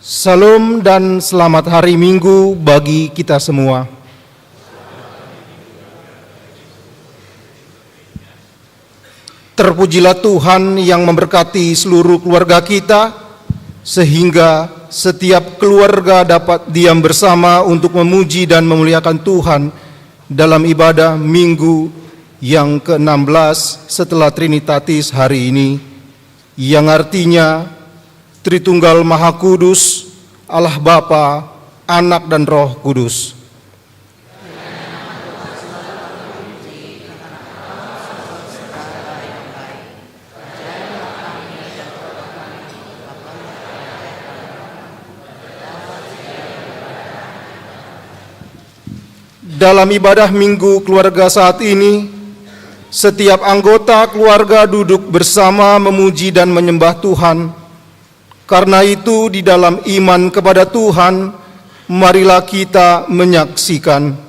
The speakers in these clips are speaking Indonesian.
Salam dan selamat hari Minggu bagi kita semua. Terpujilah Tuhan yang memberkati seluruh keluarga kita, sehingga setiap keluarga dapat diam bersama untuk memuji dan memuliakan Tuhan dalam ibadah Minggu yang ke-16 setelah Trinitatis hari ini, yang artinya Tritunggal Maha Kudus, Allah Bapa, Anak dan Roh Kudus. Dalam ibadah Minggu keluarga saat ini, setiap anggota keluarga duduk bersama memuji dan menyembah Tuhan. Karena itu, di dalam iman kepada Tuhan, marilah kita menyaksikan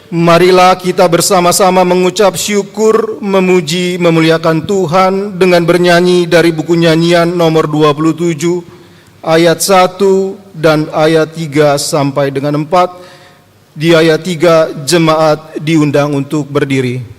marilah kita bersama-sama mengucap syukur, memuji, memuliakan Tuhan dengan bernyanyi dari buku nyanyian nomor 27, ayat 1 dan ayat 3 sampai dengan 4. Di ayat 3 jemaat diundang untuk berdiri.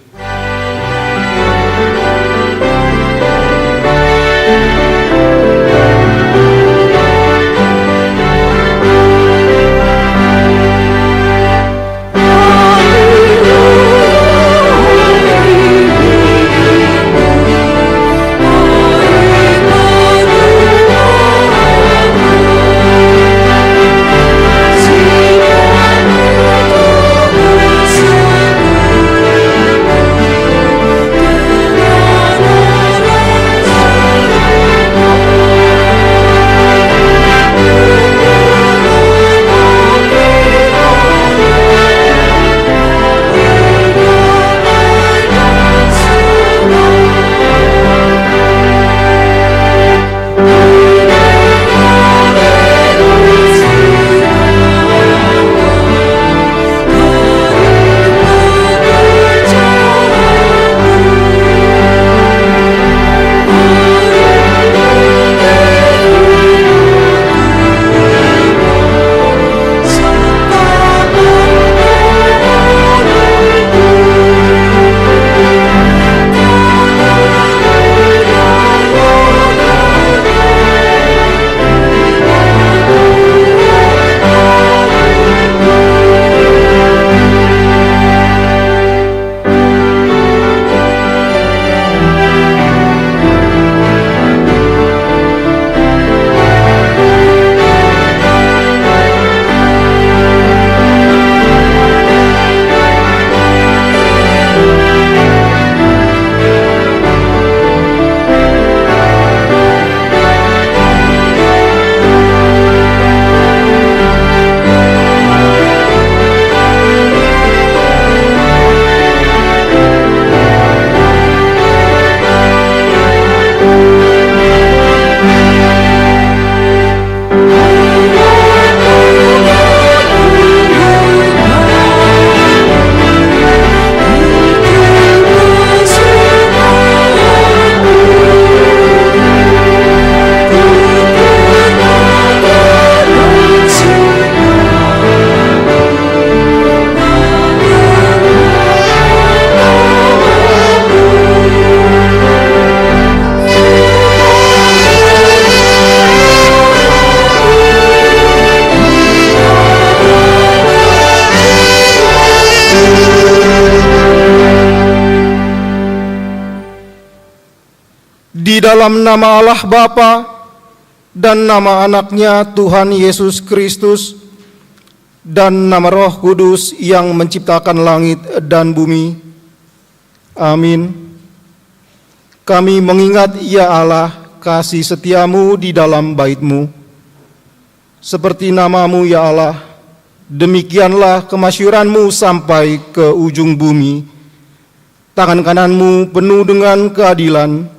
Di dalam nama Allah Bapa dan nama Anaknya Tuhan Yesus Kristus dan nama Roh Kudus yang menciptakan langit dan bumi. Amin. Kami mengingat, ya Allah, kasih setiamu di dalam bait-Mu. Seperti nama-Mu, ya Allah, demikianlah kemasyuran-Mu sampai ke ujung bumi. Tangan kanan-Mu penuh dengan keadilan.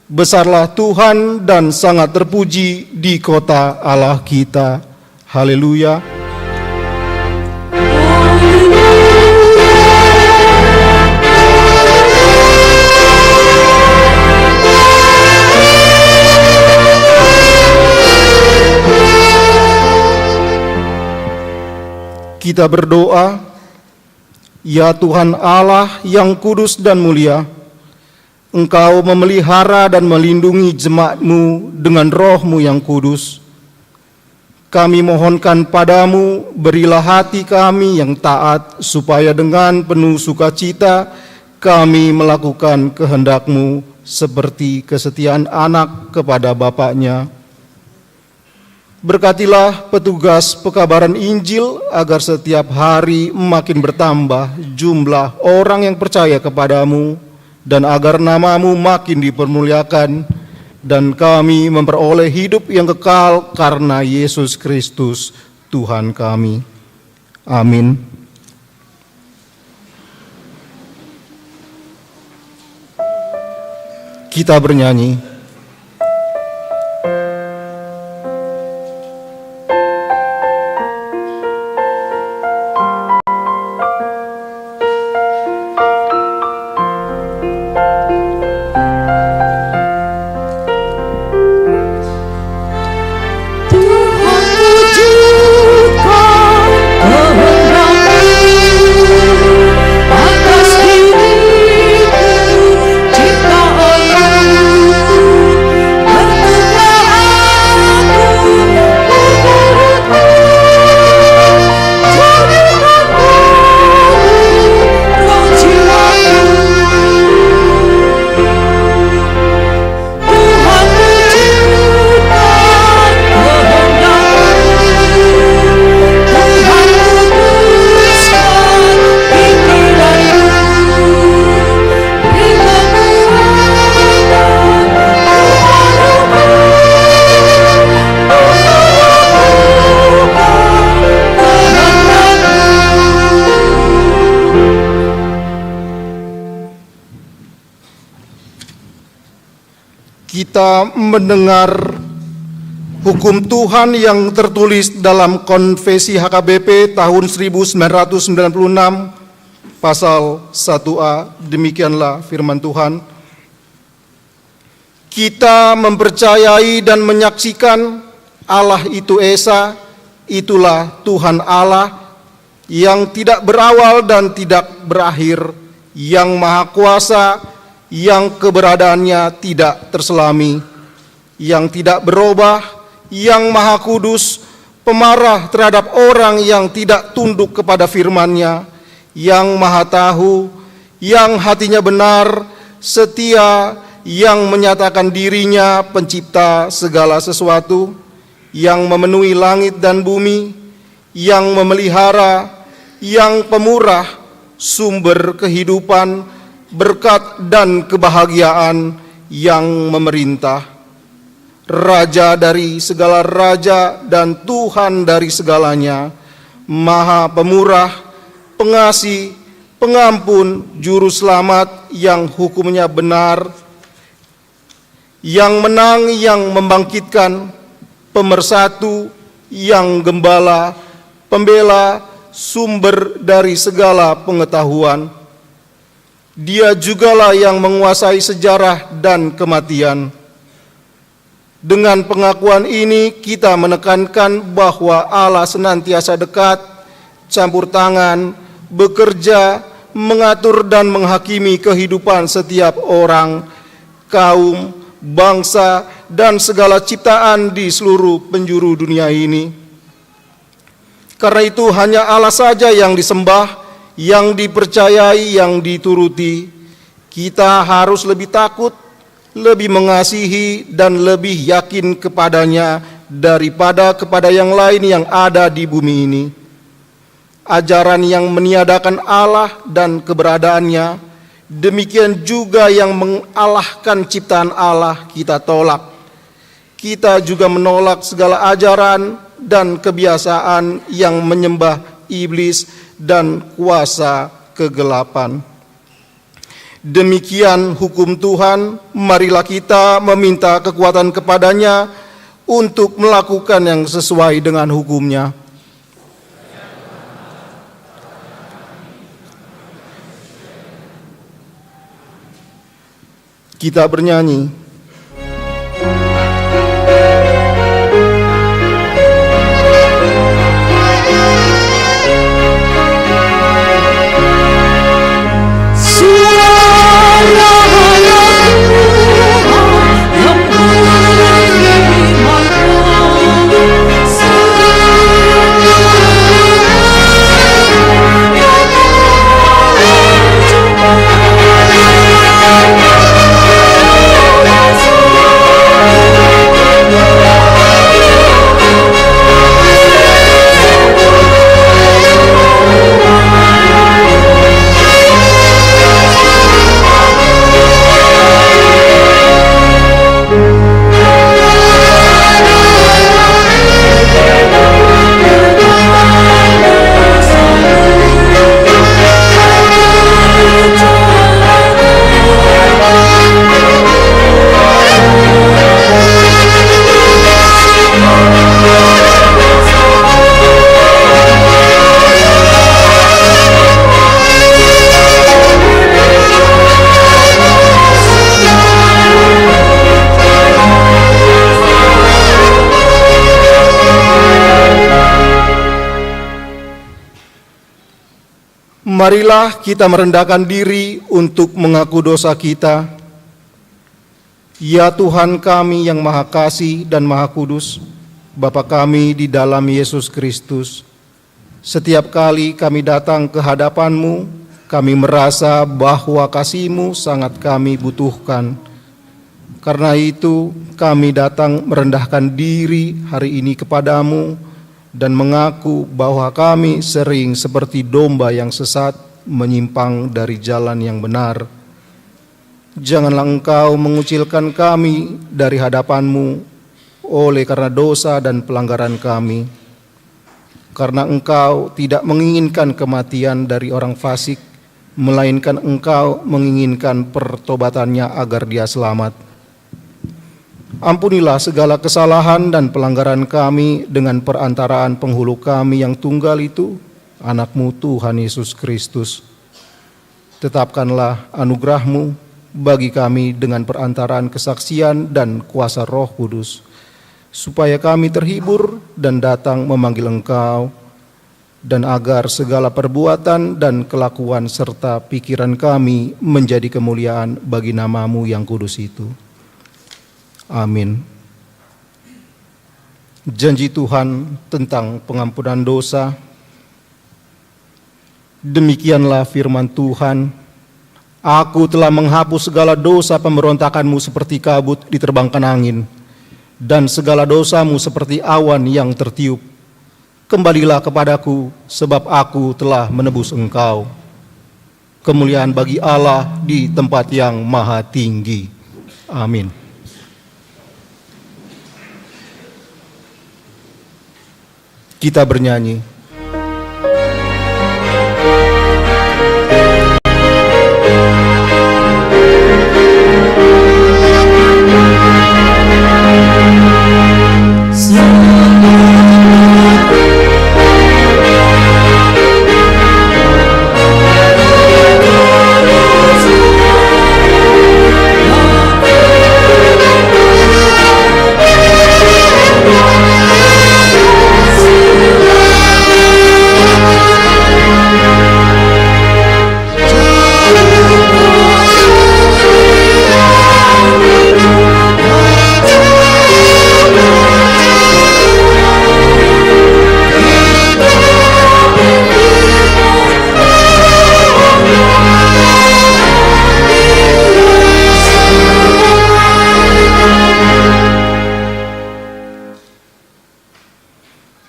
Besarlah Tuhan dan sangat terpuji di kota Allah kita. Haleluya. Kita berdoa, ya Tuhan Allah yang kudus dan mulia, Engkau memelihara dan melindungi jemaat-Mu dengan Roh-Mu yang kudus. Kami mohonkan padamu, berilah hati kami yang taat, supaya dengan penuh sukacita kami melakukan kehendak-Mu seperti kesetiaan anak kepada bapaknya. Berkatilah petugas pekabaran Injil agar setiap hari makin bertambah jumlah orang yang percaya kepadamu, dan agar nama-Mu makin dipermuliakan, dan kami memperoleh hidup yang kekal karena Yesus Kristus Tuhan kami. Amin. Kita bernyanyi. Kita mendengar hukum Tuhan yang tertulis dalam Konfesi HKBP tahun 1996 pasal 1A. Demikianlah firman Tuhan. Kita mempercayai dan menyaksikan Allah itu Esa, itulah Tuhan Allah yang tidak berawal dan tidak berakhir, yang Maha Kuasa, yang keberadaannya tidak terselami, yang tidak berubah, yang Maha Kudus, pemarah terhadap orang yang tidak tunduk kepada firman-Nya, yang Maha Tahu, yang hatinya benar, setia, yang menyatakan dirinya pencipta segala sesuatu, yang memenuhi langit dan bumi, yang memelihara, yang pemurah, sumber kehidupan, berkat dan kebahagiaan, yang memerintah, Raja dari segala raja dan Tuhan dari segalanya, Maha Pemurah, Pengasih, Pengampun, Juru Selamat, yang hukumnya benar, yang menang, yang membangkitkan, Pemersatu, yang Gembala, Pembela, sumber dari segala pengetahuan. Dia jugalah yang menguasai sejarah dan kematian. Dengan pengakuan ini kita menekankan bahwa Allah senantiasa dekat, campur tangan, bekerja, mengatur dan menghakimi kehidupan setiap orang, kaum, bangsa, dan segala ciptaan di seluruh penjuru dunia ini. Karena itu hanya Allah saja yang disembah, yang dipercayai, yang dituruti. Kita harus lebih takut, lebih mengasihi, dan lebih yakin kepadanya daripada kepada yang lain yang ada di bumi ini. Ajaran yang meniadakan Allah dan keberadaannya, demikian juga yang mengalahkan ciptaan Allah, kita tolak. Kita juga menolak segala ajaran dan kebiasaan yang menyembah iblis dan kuasa kegelapan. Demikian hukum Tuhan, marilah kita meminta kekuatan kepadanya untuk melakukan yang sesuai dengan hukum-Nya. Kita bernyanyi. Marilah kita merendahkan diri untuk mengaku dosa kita. Ya Tuhan kami yang Maha Kasih dan Maha Kudus, Bapa kami di dalam Yesus Kristus, setiap kali kami datang ke hadapan-Mu, kami merasa bahwa kasih-Mu sangat kami butuhkan. Karena itu kami datang merendahkan diri hari ini kepadamu dan mengaku bahwa kami sering seperti domba yang sesat menyimpang dari jalan yang benar. Janganlah Engkau mengucilkan kami dari hadapan-Mu oleh karena dosa dan pelanggaran kami. Karena Engkau tidak menginginkan kematian dari orang fasik, melainkan Engkau menginginkan pertobatannya agar dia selamat. Ampunilah segala kesalahan dan pelanggaran kami dengan perantaraan penghulu kami yang tunggal itu, anak-Mu Tuhan Yesus Kristus. Tetapkanlah anugerah-Mu bagi kami dengan perantaraan kesaksian dan kuasa Roh Kudus, supaya kami terhibur dan datang memanggil Engkau, dan agar segala perbuatan dan kelakuan serta pikiran kami menjadi kemuliaan bagi nama-Mu yang kudus itu. Amin. Janji Tuhan tentang pengampunan dosa. Demikianlah firman Tuhan. Aku telah menghapus segala dosa pemberontakanmu seperti kabut diterbangkan angin, dan segala dosamu seperti awan yang tertiup. Kembalilah kepadaku, sebab aku telah menebus engkau. Kemuliaan bagi Allah di tempat yang maha tinggi. Amin. Kita bernyanyi.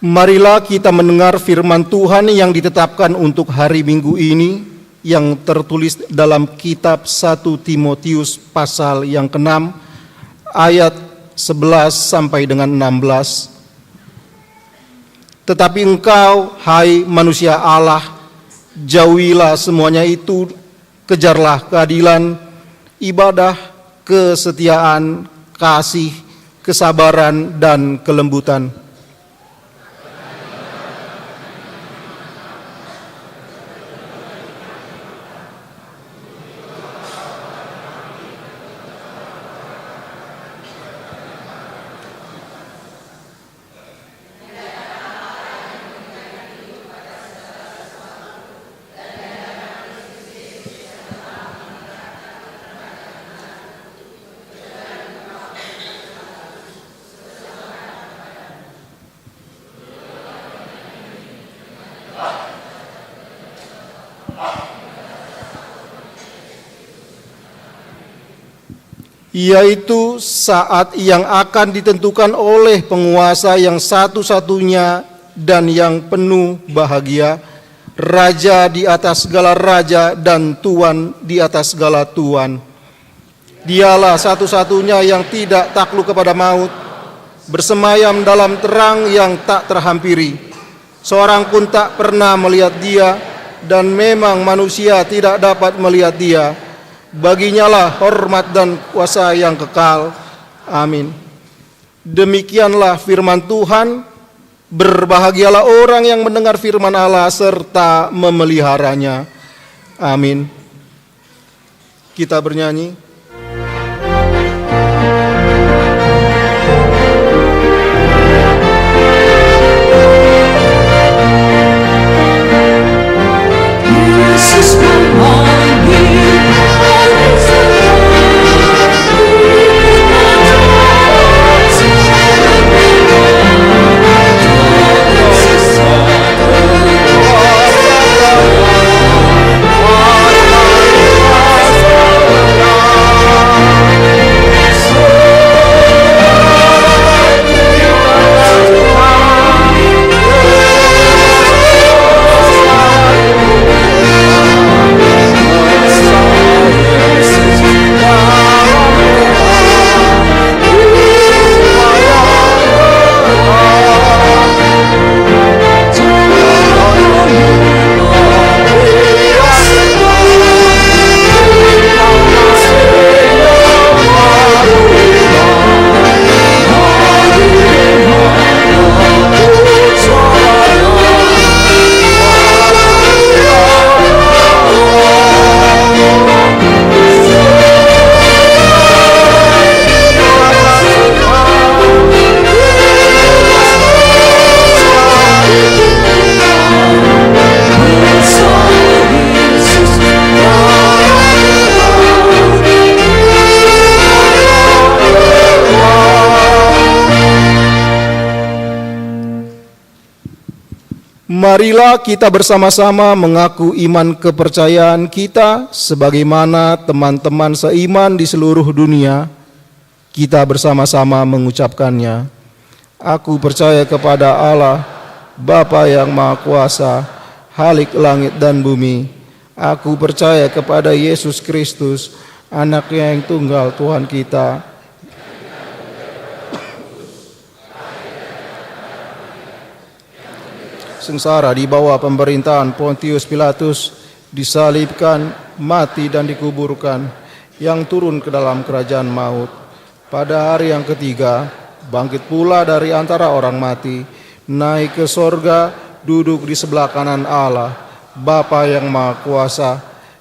Marilah kita mendengar firman Tuhan yang ditetapkan untuk hari Minggu ini, yang tertulis dalam kitab 1 Timotius pasal yang ke-6 ayat 11 sampai dengan 16. Tetapi engkau, hai manusia Allah, jauhilah semuanya itu, kejarlah keadilan, ibadah, kesetiaan, kasih, kesabaran, dan kelembutan. Yaitu saat yang akan ditentukan oleh penguasa yang satu-satunya dan yang penuh bahagia, Raja di atas segala raja dan Tuan di atas segala tuan. Dialah satu-satunya yang tidak takluk kepada maut, bersemayam dalam terang yang tak terhampiri. Seorang pun tak pernah melihat dia, dan memang manusia tidak dapat melihat dia. Baginya lah hormat dan kuasa yang kekal. Amin. Demikianlah firman Tuhan. Berbahagialah orang yang mendengar firman Allah serta memeliharanya. Amin. Kita bernyanyi. Marilah kita bersama-sama mengaku iman kepercayaan kita sebagaimana teman-teman seiman di seluruh dunia. Kita bersama-sama mengucapkannya. Aku percaya kepada Allah, Bapa yang Maha Kuasa, Khalik langit dan bumi. Aku percaya kepada Yesus Kristus, Anaknya yang tunggal Tuhan kita, sengsara di bawah pemerintahan Pontius Pilatus, disalibkan, mati dan dikuburkan, yang turun ke dalam kerajaan maut. Pada hari yang ketiga, bangkit pula dari antara orang mati, naik ke sorga, duduk di sebelah kanan Allah, Bapa yang Maha Kuasa.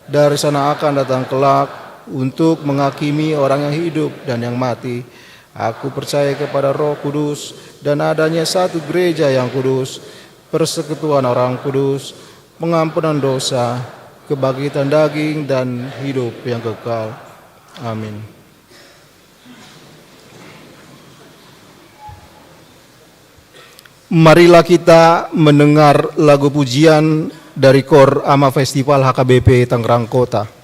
Dari sana akan datang kelak untuk menghakimi orang yang hidup dan yang mati. Aku percaya kepada Roh Kudus dan adanya satu gereja yang kudus, persekutuan orang kudus, pengampunan dosa, kebangkitan daging dan hidup yang kekal. Amin. Marilah kita mendengar lagu pujian dari KOR AMA Festival HKBP Tangerang Kota.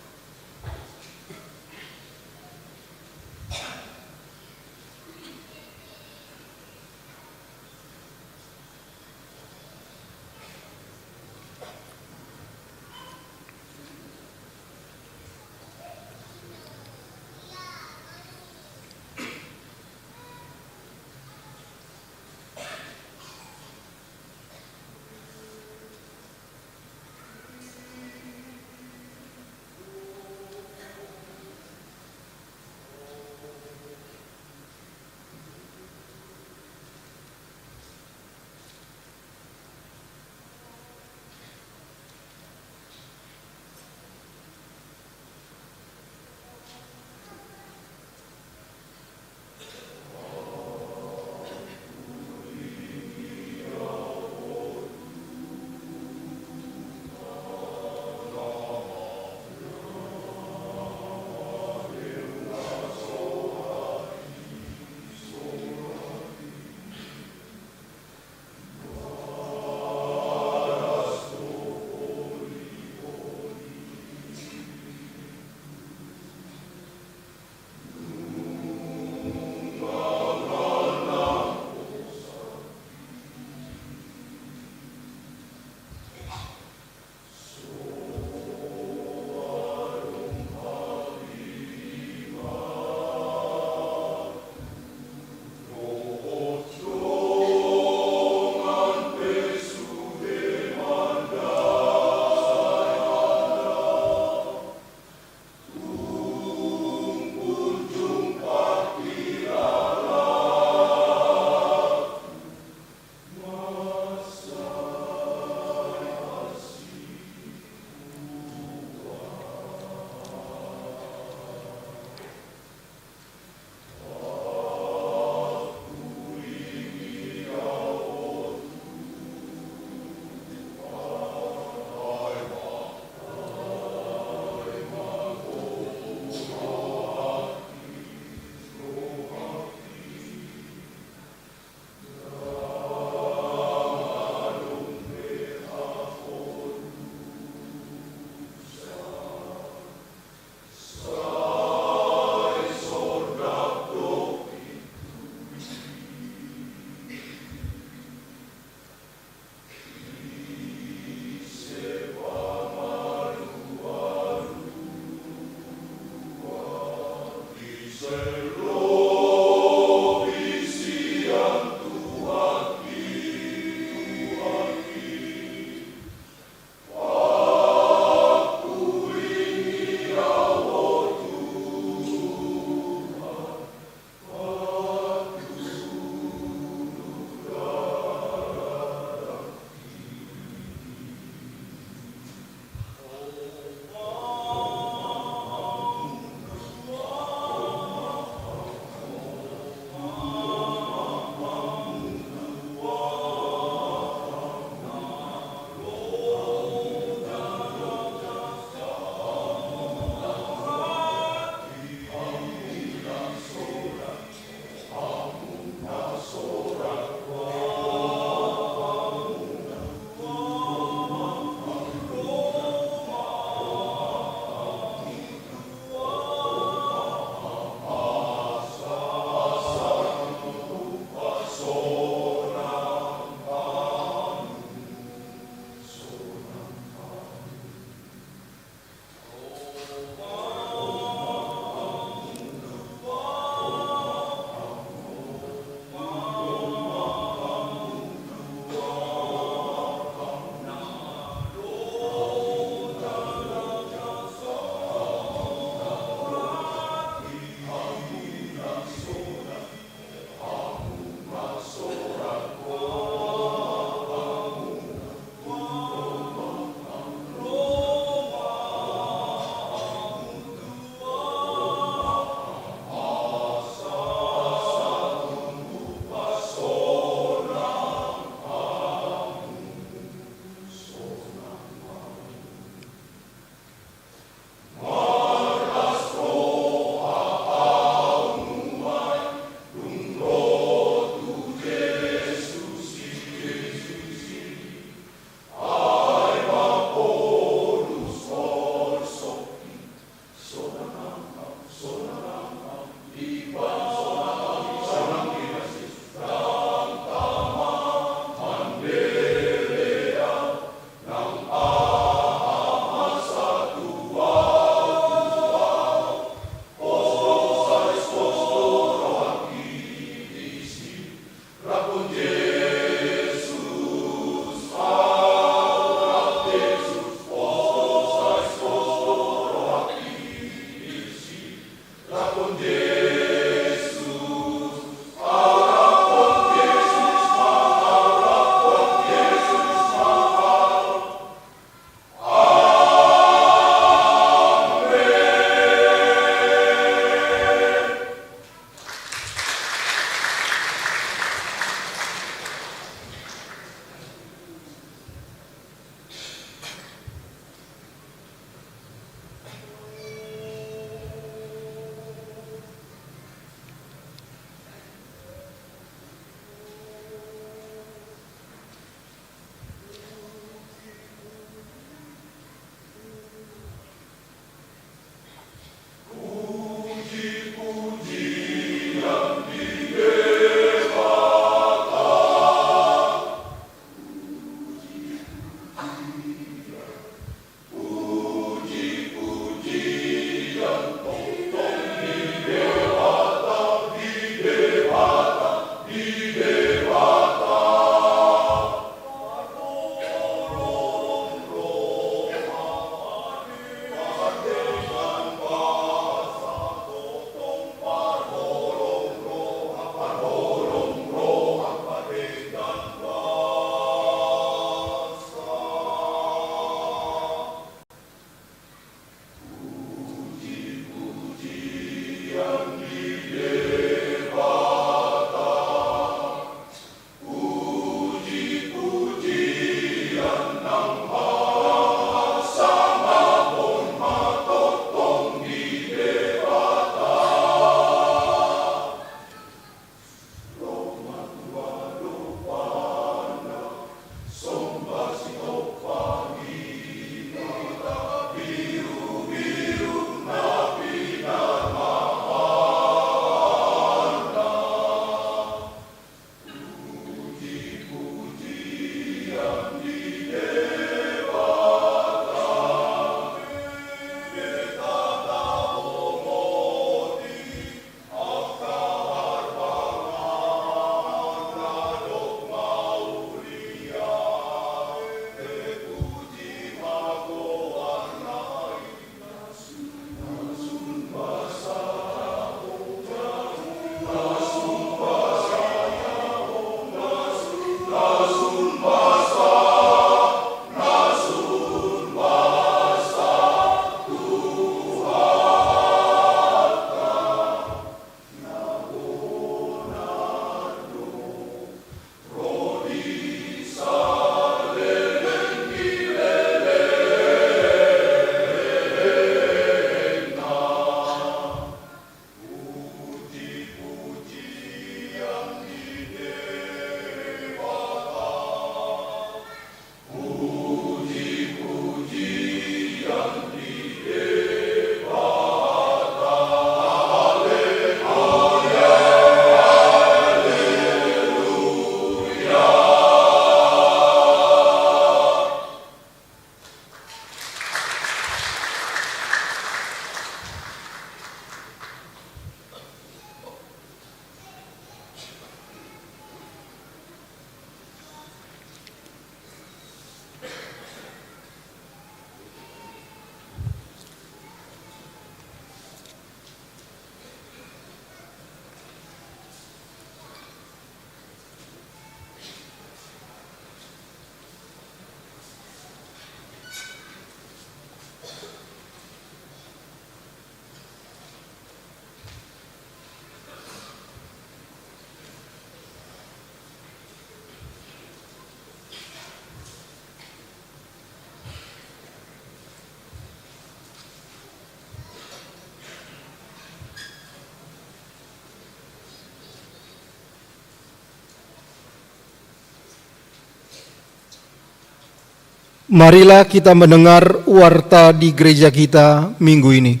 Marilah kita mendengar warta di gereja kita minggu ini.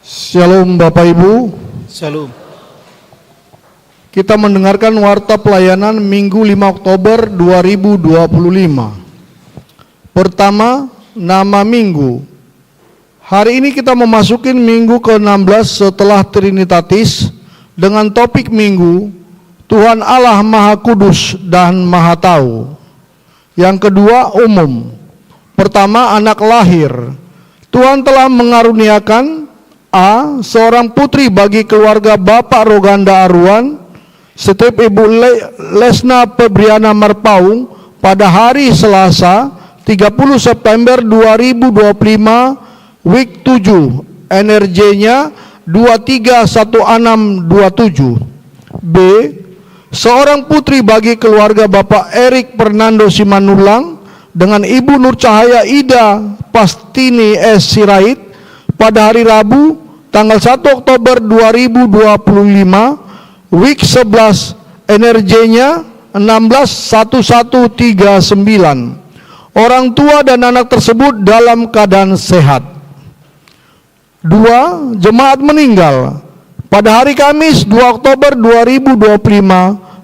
Shalom Bapak Ibu. Shalom. Kita mendengarkan warta pelayanan Minggu 5 Oktober 2025. Pertama, nama minggu. Hari ini kita memasuki minggu ke-16 setelah Trinitatis dengan topik minggu Tuhan Allah Maha Kudus dan Maha Tahu. Yang kedua, umum. Pertama, anak lahir. Tuhan telah mengaruniakan A. Seorang putri bagi keluarga Bapak Roganda Aruan, Setep Ibu Lesna Pebriana Marpaung pada hari Selasa 30 September 2025 week 7, NRJ-nya 231627. B. Seorang putri bagi keluarga Bapak Erik Fernando Simanulang dengan Ibu Nur Cahaya Ida Pastini S. Sirait pada hari Rabu tanggal 1 Oktober 2025 week 11, NRJ-nya 161139. Orang tua dan anak tersebut dalam keadaan sehat. 2. Jemaat meninggal. Pada hari Kamis 2 Oktober 2025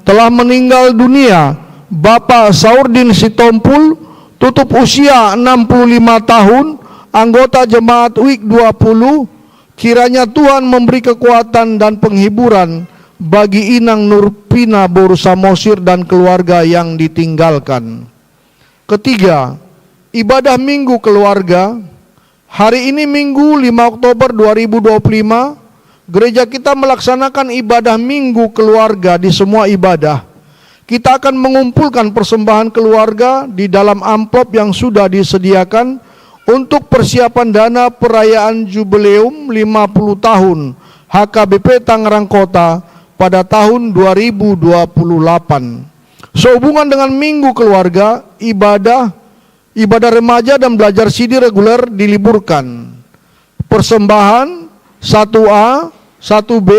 telah meninggal dunia Bapak Saurdin Sitompul, tutup usia 65 tahun, anggota jemaat WIK 20. Kiranya Tuhan memberi kekuatan dan penghiburan bagi Inang Nurpina Boru Samosir dan keluarga yang ditinggalkan. Ketiga, ibadah minggu keluarga. Hari ini Minggu 5 Oktober 2025, gereja kita melaksanakan ibadah minggu keluarga di semua ibadah. Kita akan mengumpulkan persembahan keluarga di dalam amplop yang sudah disediakan untuk persiapan dana perayaan jubileum 50 tahun HKBP Tangerang Kota pada tahun 2028. Sehubungan dengan minggu keluarga, ibadah remaja dan belajar CD reguler diliburkan. Persembahan 1A, 1B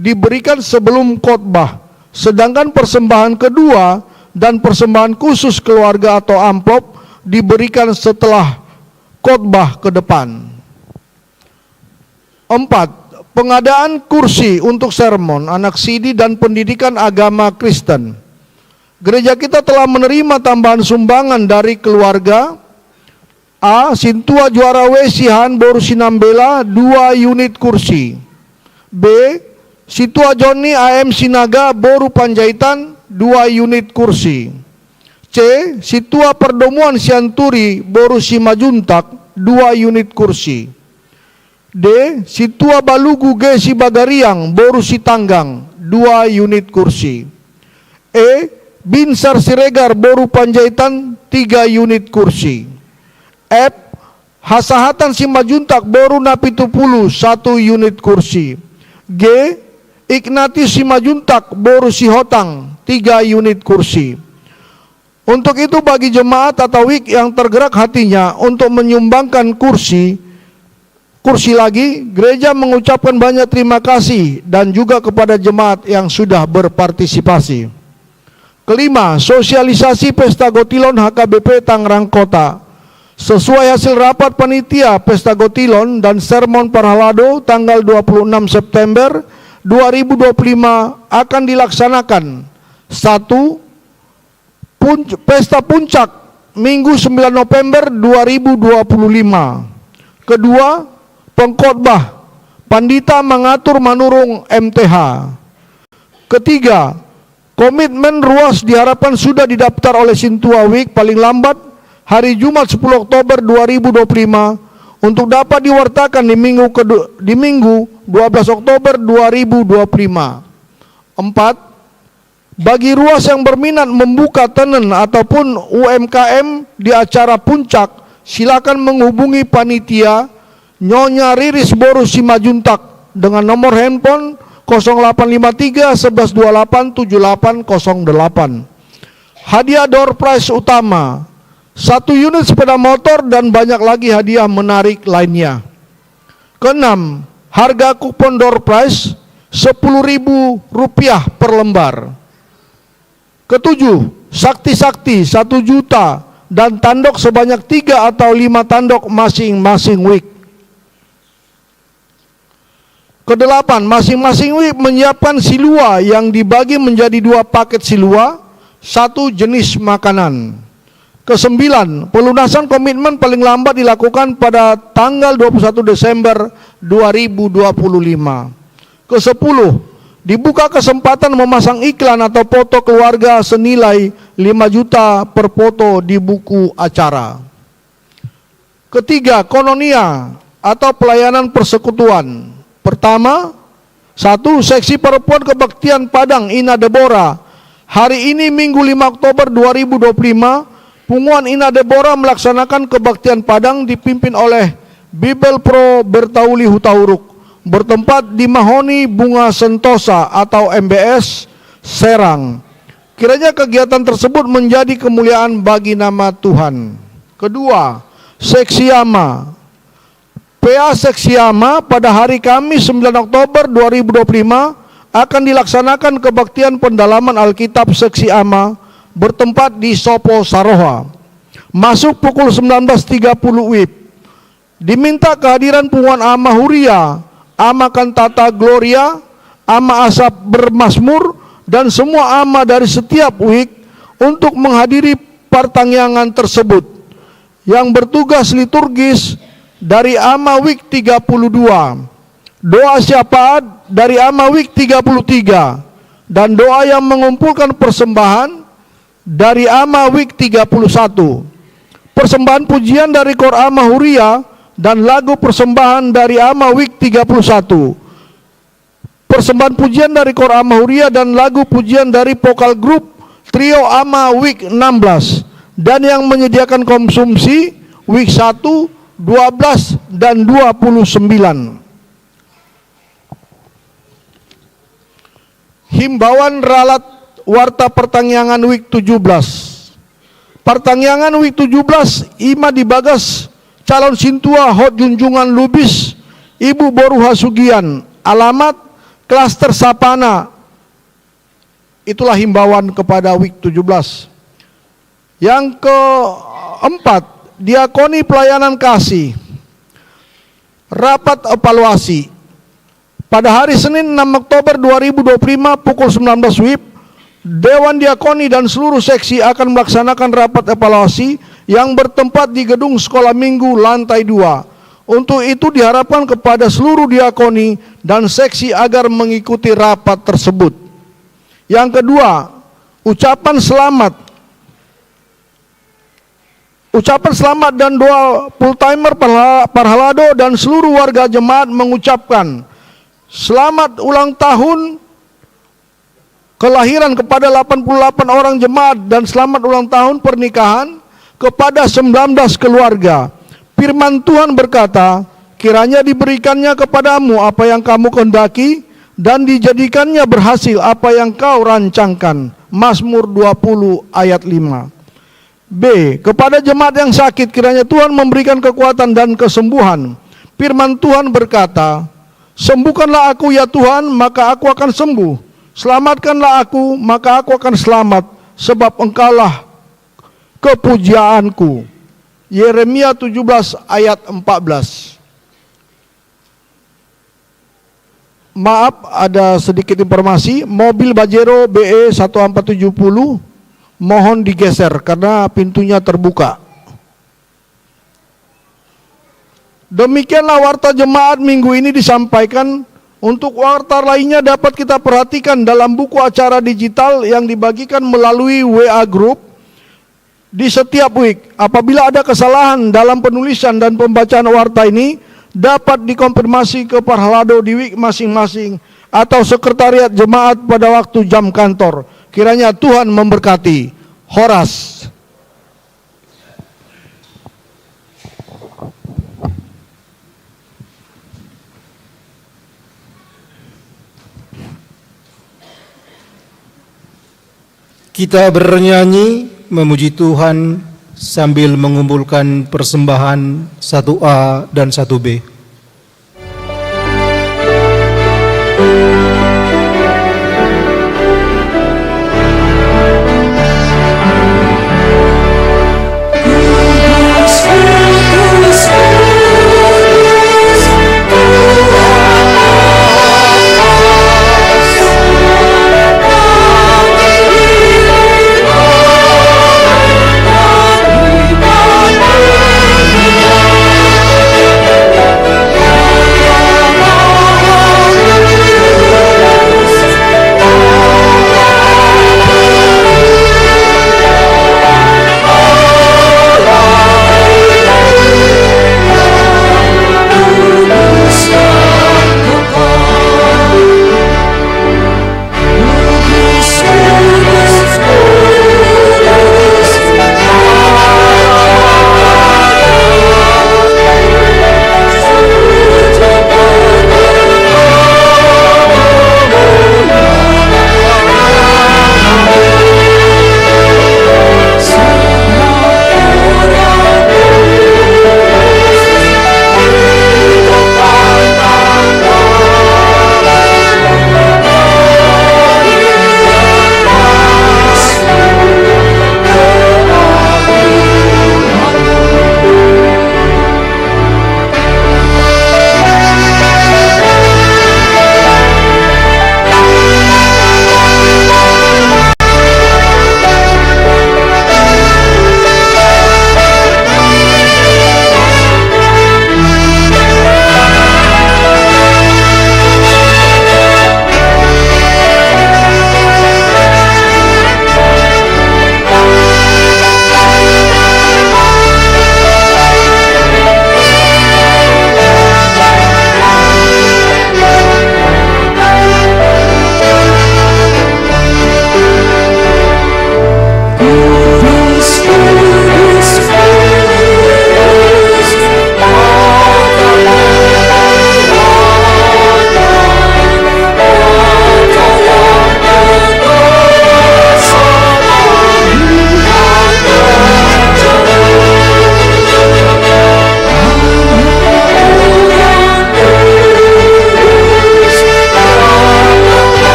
diberikan sebelum khotbah, sedangkan persembahan kedua dan persembahan khusus keluarga atau amplop diberikan setelah khotbah ke depan. 4. Pengadaan kursi untuk sermon, anak CD dan pendidikan agama Kristen. Gereja kita telah menerima tambahan sumbangan dari keluarga. A. Sintua Juara W Sihan Boru Sinambela 2 unit kursi. B. Situa Joni AM Sinaga Boru Panjaitan 2 unit kursi. C. Situa Perdomuan Sianturi Boru Simajuntak 2 unit kursi. D. Situa Balugu G Sibagariang Boru Sitanggang 2 unit kursi. E. Binsar Siregar Boru Panjaitan 3 unit kursi. F. Hasahatan Simajuntak Boru Napitupulu 1 unit kursi. G. Ignatius Simajuntak Boru Sihotang 3 unit kursi. Untuk itu bagi jemaat atau WIK yang tergerak hatinya untuk menyumbangkan kursi lagi, gereja mengucapkan banyak terima kasih dan juga kepada jemaat yang sudah berpartisipasi. Kelima, sosialisasi Pesta Gotilon HKBP Tangerang Kota. Sesuai hasil rapat panitia Pesta Gotilon dan sermon Parhalado tanggal 26 September 2025 akan dilaksanakan. 1. Pesta Puncak Minggu 9 November 2025. Kedua, pengkhotbah Pandita Mangatur Manurung MTH. Ketiga, komitmen ruas diharapkan sudah didaftar oleh Sintua WIK paling lambat hari Jumat 10 Oktober 2025 untuk dapat diwartakan di minggu 12 Oktober 2025. 4. Bagi ruas yang berminat membuka tenen ataupun UMKM di acara puncak, silakan menghubungi panitia Nyonya Riris Boru Simajuntak dengan nomor handphone 0853 1128 7808. Hadiah door prize utama 1 unit sepeda motor dan banyak lagi hadiah menarik lainnya. Keenam, harga kupon door prize Rp10.000 per lembar. Ketujuh, sakti-sakti 1 juta dan tandok sebanyak 3 atau 5 tandok masing-masing week. Kedelapan, masing-masing week menyiapkan silua yang dibagi menjadi 2 paket silua, 1 jenis makanan. Kesembilan, pelunasan komitmen paling lambat dilakukan pada tanggal 21 Desember 2025. Kesepuluh, dibuka kesempatan memasang iklan atau foto keluarga senilai 5 juta per foto di buku acara. Ketiga, kononia atau pelayanan persekutuan. Pertama, 1. Seksi perempuan kebaktian Padang Ina Deborah. Hari ini Minggu 5 Oktober 2025, Punguan Ina Deborah melaksanakan kebaktian Padang dipimpin oleh Bibel Pro Bertauli Hutauruk, bertempat di Mahoni Bunga Sentosa atau MBS Serang. Kiranya kegiatan tersebut menjadi kemuliaan bagi nama Tuhan. Kedua, Seksi Ama. PA Seksi Ama pada hari Kamis 9 Oktober 2025 akan dilaksanakan kebaktian pendalaman Alkitab Seksi Ama bertempat di Sopo Saroha. Masuk pukul 19.30 WIB. Diminta kehadiran Punguan Ama Huria, Ama Kantata Gloria, Ama Asap Bermasmur, dan semua ama dari setiap week untuk menghadiri pertangyangan tersebut. Yang bertugas liturgis dari Ama Week 32, doa syafaat dari Ama Week 33, dan doa yang mengumpulkan persembahan dari Ama Week 31. Persembahan pujian dari Kor Ama Huria dan lagu persembahan dari Ama Week 31. Persembahan pujian dari Kor Ama Huria dan lagu pujian dari vokal grup Trio Ama Week 16. Dan yang menyediakan konsumsi Week 1, 12, dan 29. Himbauan ralat warta pertangyangan Week 17. Pertangyangan Week 17 ima dibagas calon sintua hot junjungan lubis Ibu Boru Hasugian, alamat Klaster Sapana. Itulah himbauan kepada Week 17. Yang keempat, diakoni pelayanan kasih. Rapat evaluasi. Pada hari Senin 6 Oktober 2025 pukul 19 WIB, Dewan Diakoni dan seluruh seksi akan melaksanakan rapat evaluasi yang bertempat di gedung Sekolah Minggu lantai 2. Untuk itu diharapkan kepada seluruh diakoni dan seksi agar mengikuti rapat tersebut. Yang kedua, ucapan selamat. Ucapan selamat dan doa full timer Parhalado dan seluruh warga jemaat mengucapkan selamat ulang tahun kelahiran kepada 88 orang jemaat dan selamat ulang tahun pernikahan kepada 19 keluarga. Firman Tuhan berkata, kiranya diberikannya kepadamu apa yang kamu kehendaki dan dijadikannya berhasil apa yang kau rancangkan. Mazmur 20 ayat 5. B. Kepada jemaat yang sakit kiranya Tuhan memberikan kekuatan dan kesembuhan. Firman Tuhan berkata, sembuhkanlah aku ya Tuhan, maka aku akan sembuh. Selamatkanlah aku, maka aku akan selamat, sebab Engkaulah kepujaanku. Yeremia 17 ayat 14. Maaf, ada sedikit informasi. Mobil Pajero BE 1470 mohon digeser karena pintunya terbuka. Demikianlah warta jemaat minggu ini disampaikan. Untuk warta lainnya dapat kita perhatikan dalam buku acara digital yang dibagikan melalui WA Group di setiap week. Apabila ada kesalahan dalam penulisan dan pembacaan warta ini, dapat dikonfirmasi ke Parhalado di week masing-masing atau sekretariat jemaat pada waktu jam kantor. Kiranya Tuhan memberkati. Horas. Kita bernyanyi memuji Tuhan sambil mengumpulkan persembahan 1A dan 1B.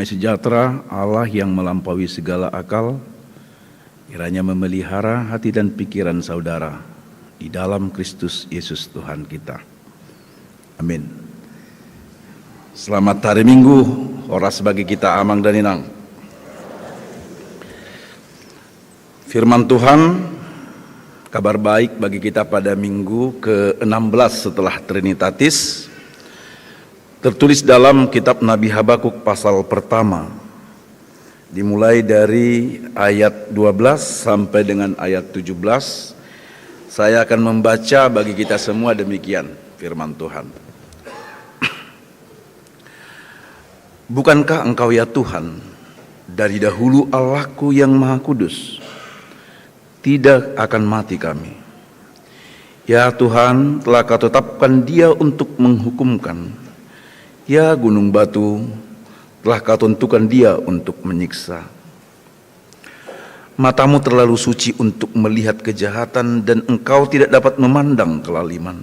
sejahtera Allah yang melampaui segala akal, kiranya memelihara hati dan pikiran saudara di dalam Kristus Yesus Tuhan kita. Amin. Selamat hari Minggu, horas bagi kita Amang dan Inang. Firman Tuhan, kabar baik bagi kita pada minggu ke-16 setelah Trinitatis, tertulis dalam kitab Nabi Habakuk pasal pertama, dimulai dari ayat 12 sampai dengan ayat 17. Saya akan membaca bagi kita semua demikian firman Tuhan. Bukankah Engkau ya Tuhan, dari dahulu Allahku yang Maha Kudus, tidak akan mati kami. Ya Tuhan, telah Kau tetapkan Dia untuk menghukumkan. Ya gunung batu, telah Kau tentukan Dia untuk menyiksa. Matamu terlalu suci untuk melihat kejahatan, dan Engkau tidak dapat memandang kelaliman.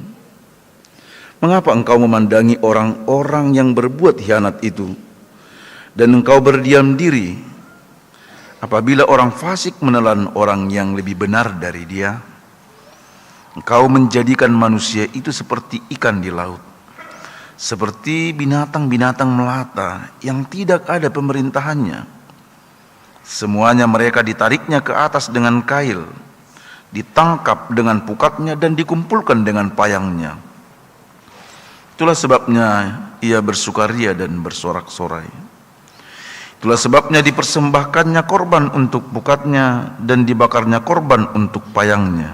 Mengapa Engkau memandangi orang-orang yang berbuat khianat itu, dan Engkau berdiam diri apabila orang fasik menelan orang yang lebih benar dari dia? Engkau menjadikan manusia itu seperti ikan di laut, seperti binatang-binatang melata yang tidak ada pemerintahannya. Semuanya mereka ditariknya ke atas dengan kail, ditangkap dengan pukatnya dan dikumpulkan dengan payangnya. Itulah sebabnya ia bersukaria dan bersorak-sorai. Itulah sebabnya dipersembahkannya korban untuk pukatnya dan dibakarnya korban untuk payangnya.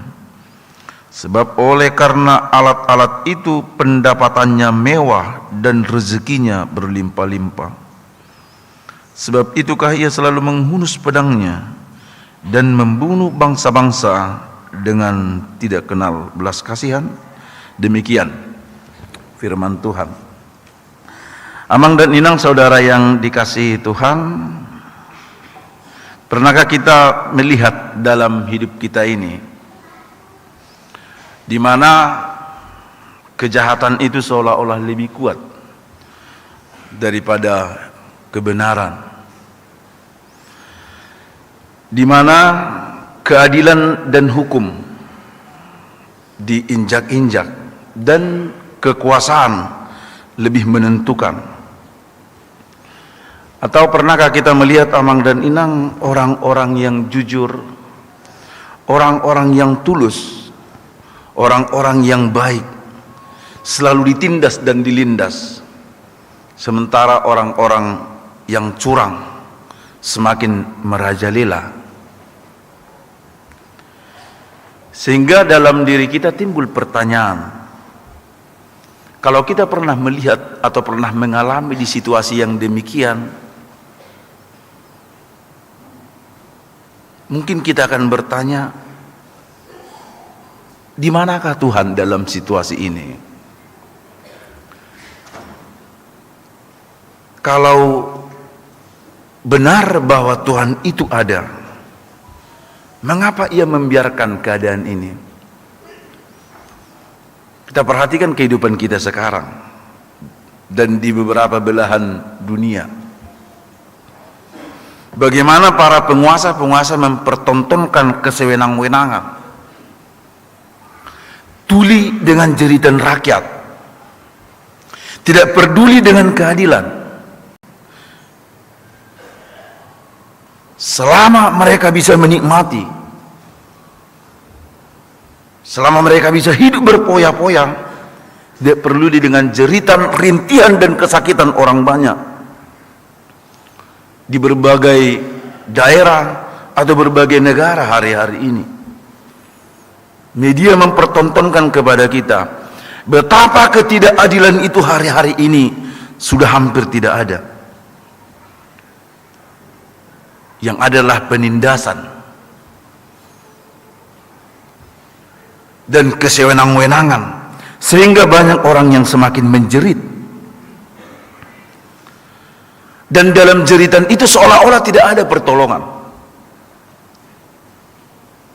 Sebab oleh karena alat-alat itu pendapatannya mewah dan rezekinya berlimpah-limpah. Sebab itukah ia selalu menghunus pedangnya dan membunuh bangsa-bangsa dengan tidak kenal belas kasihan. Demikian firman Tuhan. Amang dan Inang, saudara yang dikasihi Tuhan, pernahkah kita melihat dalam hidup kita ini di mana kejahatan itu seolah-olah lebih kuat daripada kebenaran, di mana keadilan dan hukum diinjak-injak dan kekuasaan lebih menentukan? Atau pernahkah kita melihat, Amang dan Inang, orang-orang yang jujur, orang-orang yang tulus, orang-orang yang baik selalu ditindas dan dilindas, sementara orang-orang yang curang semakin merajalela? Sehingga dalam diri kita timbul pertanyaan, kalau kita pernah melihat atau pernah mengalami di situasi yang demikian, mungkin kita akan bertanya, di manakah Tuhan dalam situasi ini? Kalau benar bahwa Tuhan itu ada, mengapa Ia membiarkan keadaan ini? Kita perhatikan kehidupan kita sekarang dan di beberapa belahan dunia. Bagaimana para penguasa-penguasa mempertontonkan kesewenang-wenangan, tuli dengan jeritan rakyat, tidak peduli dengan keadilan. Selama mereka bisa menikmati, selama mereka bisa hidup berpoya-poya, tidak peduli dengan jeritan, rintihan dan kesakitan orang banyak di berbagai daerah atau berbagai negara hari-hari ini. Media mempertontonkan kepada kita betapa ketidakadilan itu hari-hari ini sudah hampir tidak ada. Yang adalah penindasan dan kesewenang-wenangan, sehingga banyak orang yang semakin menjerit. Dan dalam jeritan itu seolah-olah tidak ada pertolongan.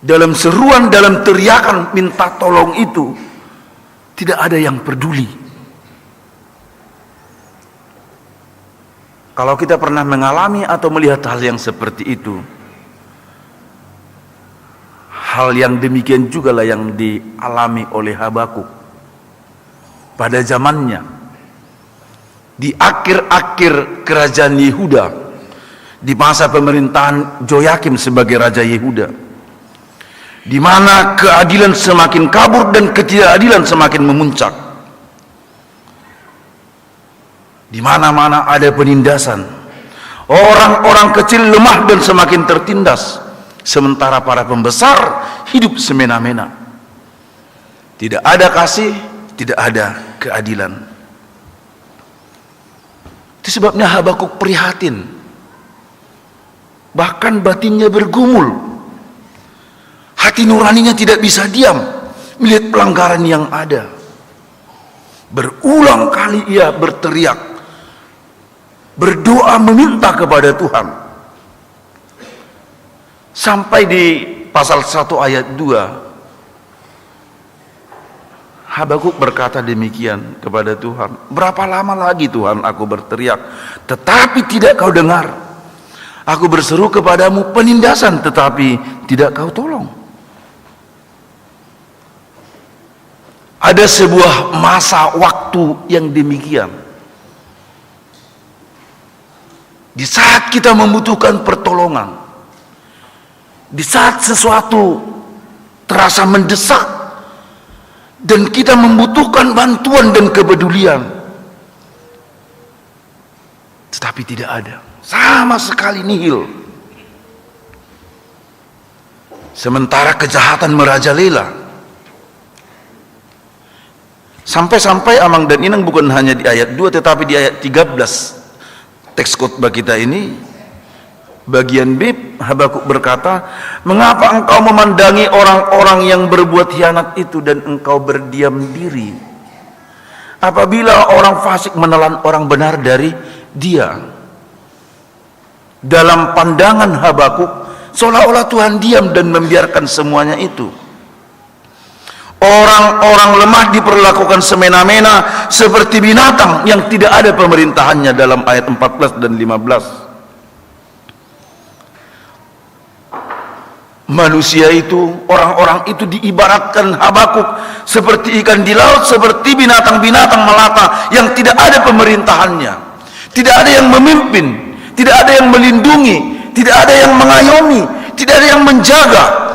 Dalam seruan, dalam teriakan minta tolong itu, tidak ada yang peduli. Kalau kita pernah mengalami atau melihat hal yang seperti itu, hal yang demikian juga lah yang dialami oleh Habakuk pada zamannya. Di akhir-akhir kerajaan Yehuda, di masa pemerintahan Joyakim sebagai Raja Yehuda, di mana keadilan semakin kabur dan ketidakadilan semakin memuncak. Di mana-mana ada penindasan. Orang-orang kecil lemah dan semakin tertindas, sementara para pembesar hidup semena-mena. Tidak ada kasih, tidak ada keadilan. Itu sebabnya Habakuk prihatin. Bahkan batinnya bergumul. Hati nuraninya tidak bisa diam melihat pelanggaran yang ada. Berulang kali ia berteriak, berdoa meminta kepada Tuhan. Sampai di pasal 1 ayat 2, Habakuk berkata demikian kepada Tuhan, berapa lama lagi Tuhan aku berteriak, tetapi tidak kau dengar. Aku berseru kepadamu penindasan, tetapi tidak kau tolong. Ada sebuah masa waktu yang demikian. Di saat kita membutuhkan pertolongan, di saat sesuatu terasa mendesak, dan kita membutuhkan bantuan dan kepedulian, tetapi tidak ada, sama sekali nihil. Sementara kejahatan merajalela, sampai-sampai Amang dan Inang bukan hanya di ayat 2 tetapi di ayat 13 teks khotbah kita ini, bagian B, Habakuk berkata, mengapa engkau memandangi orang-orang yang berbuat khianat itu dan engkau berdiam diri? Apabila orang fasik menelan orang benar dari dia. Dalam pandangan Habakuk, seolah-olah Tuhan diam dan membiarkan semuanya itu. Orang-orang lemah diperlakukan semena-mena seperti binatang yang tidak ada pemerintahannya, dalam ayat 14 dan 15. Manusia itu, orang-orang itu diibaratkan Habakuk seperti ikan di laut, seperti binatang-binatang melata yang tidak ada pemerintahannya, tidak ada yang memimpin, tidak ada yang melindungi, tidak ada yang mengayomi, tidak ada yang menjaga.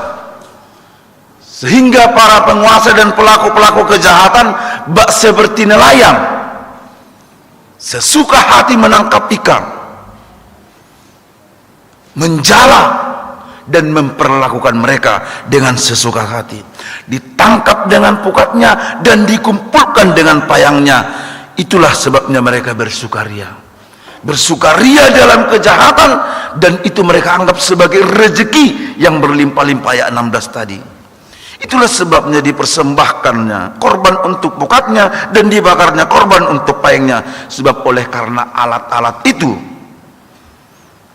Sehingga para penguasa dan pelaku-pelaku kejahatan bak seperti nelayan, sesuka hati menangkap ikan, menjala dan memperlakukan mereka dengan sesuka hati, ditangkap dengan pukatnya dan dikumpulkan dengan payangnya. Itulah sebabnya mereka bersukaria dalam kejahatan, dan itu mereka anggap sebagai rezeki yang berlimpah-limpah, ayat 16 tadi. Itulah sebabnya dipersembahkannya korban untuk pukatnya dan dibakarnya korban untuk payangnya, sebab oleh karena alat-alat itu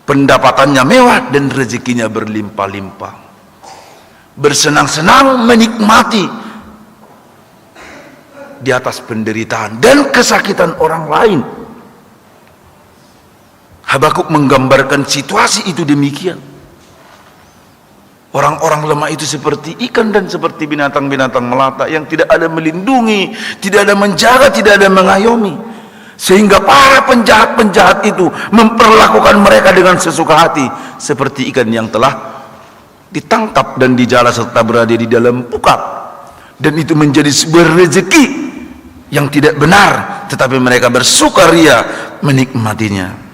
pendapatannya mewah dan rezekinya berlimpah-limpah. Bersenang-senang menikmati di atas penderitaan dan kesakitan orang lain. Habakuk menggambarkan situasi itu demikian. Orang-orang lemah itu seperti ikan dan seperti binatang-binatang melata yang tidak ada melindungi, tidak ada menjaga, tidak ada mengayomi. Sehingga para penjahat-penjahat itu memperlakukan mereka dengan sesuka hati, seperti ikan yang telah ditangkap dan dijala serta berada di dalam pukat. Dan itu menjadi sebuah rezeki yang tidak benar, tetapi mereka bersukaria menikmatinya.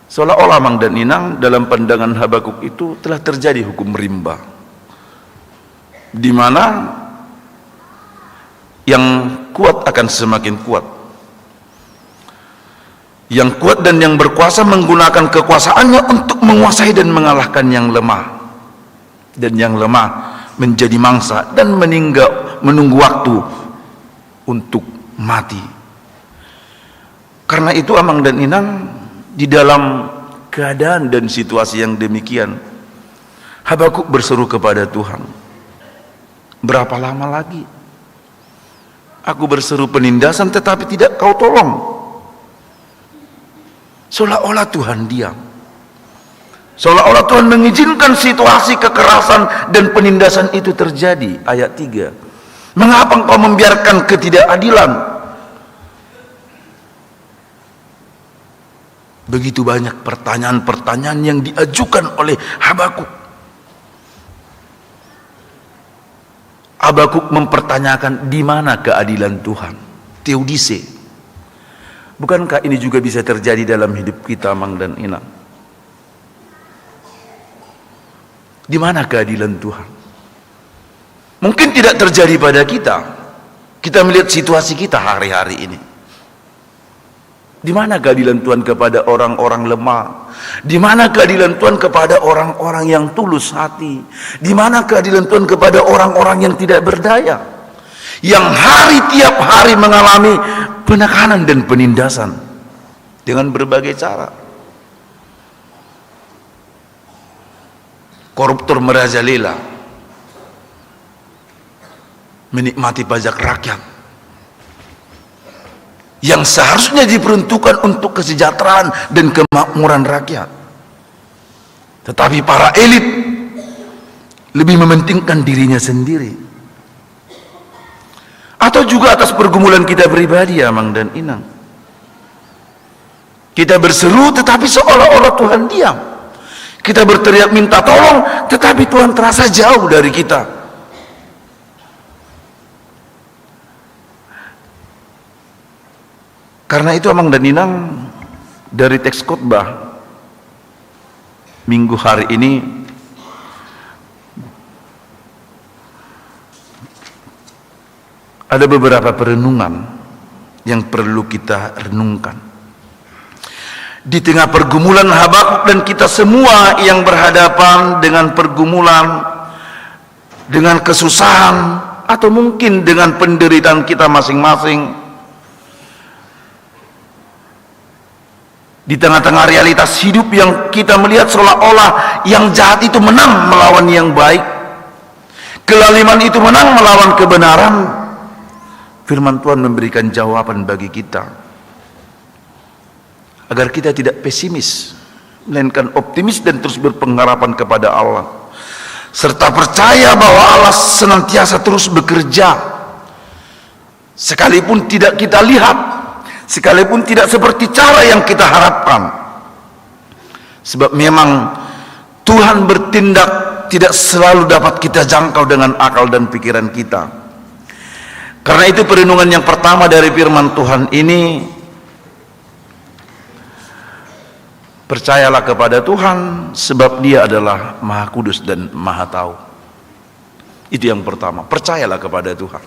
Seolah-olah Mang dan Inang, dalam pandangan Habakuk itu telah terjadi hukum rimba, di mana yang kuat akan semakin kuat. Yang kuat dan yang berkuasa menggunakan kekuasaannya untuk menguasai dan mengalahkan yang lemah. Dan yang lemah menjadi mangsa dan menunggu waktu untuk mati. Karena itu Amang dan Inang, di dalam keadaan dan situasi yang demikian, Habakuk berseru kepada Tuhan, berapa lama lagi? Aku berseru penindasan tetapi tidak kau tolong. Seolah-olah Tuhan diam. Seolah-olah Tuhan mengizinkan situasi kekerasan dan penindasan itu terjadi. Ayat 3. Mengapa engkau membiarkan ketidakadilan? Begitu banyak pertanyaan-pertanyaan yang diajukan oleh Habakuk. Habakuk mempertanyakan di mana keadilan Tuhan. Teodise. Bukankah ini juga bisa terjadi dalam hidup kita, Mang dan Inang? Di mana keadilan Tuhan? Mungkin tidak terjadi pada kita. Kita melihat situasi kita hari-hari ini. Di mana keadilan Tuhan kepada orang-orang lemah? Di mana keadilan Tuhan kepada orang-orang yang tulus hati? Di mana keadilan Tuhan kepada orang-orang yang tidak berdaya? Yang tiap hari mengalami penekanan dan penindasan dengan berbagai cara. Koruptor merajalela, menikmati pajak rakyat yang seharusnya diperuntukkan untuk kesejahteraan dan kemakmuran rakyat. Tetapi para elit lebih mementingkan dirinya sendiri. Atau juga atas pergumulan kita pribadi, ya Mang dan Inang. Kita berseru tetapi seolah-olah Tuhan diam. Kita berteriak minta tolong tetapi Tuhan terasa jauh dari kita. Karena itu, Mang dan Inang, dari teks khotbah minggu hari ini ada beberapa perenungan yang perlu kita renungkan. Di tengah pergumulan Habakuk dan kita semua yang berhadapan dengan pergumulan, dengan kesusahan, atau mungkin dengan penderitaan kita masing-masing, di tengah-tengah realitas hidup yang kita melihat seolah-olah yang jahat itu menang melawan yang baik, kelaliman itu menang melawan kebenaran, firman Tuhan memberikan jawaban bagi kita agar kita tidak pesimis, melainkan optimis dan terus berpengharapan kepada Allah, serta percaya bahwa Allah senantiasa terus bekerja sekalipun tidak kita lihat, sekalipun tidak seperti cara yang kita harapkan. Sebab memang Tuhan bertindak tidak selalu dapat kita jangkau dengan akal dan pikiran kita. Karena itu perenungan yang pertama dari firman Tuhan ini, percayalah kepada Tuhan sebab Dia adalah Maha Kudus dan Maha Tahu. Itu yang pertama, percayalah kepada Tuhan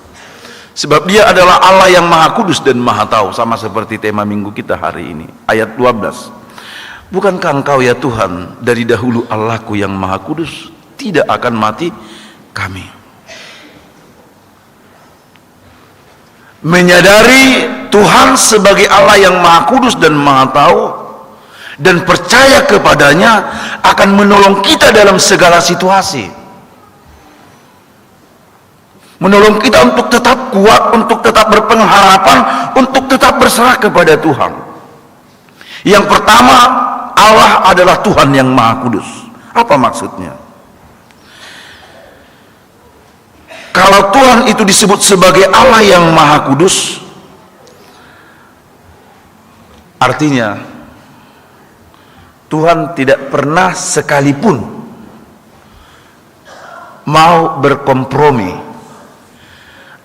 sebab Dia adalah Allah yang Maha Kudus dan Maha Tahu, sama seperti tema minggu kita hari ini. Ayat 12. Bukankah engkau ya Tuhan dari dahulu Allahku yang Maha Kudus, tidak akan mati kami. Menyadari Tuhan sebagai Allah yang Maha Kudus dan Maha Tahu dan percaya kepadanya akan menolong kita dalam segala situasi, menolong kita untuk tetap kuat, untuk tetap berpengharapan, untuk tetap berserah kepada Tuhan. Yang pertama, Allah adalah Tuhan yang Maha Kudus. Apa maksudnya? Kalau Tuhan itu disebut sebagai Allah yang Maha Kudus, artinya Tuhan tidak pernah sekalipun mau berkompromi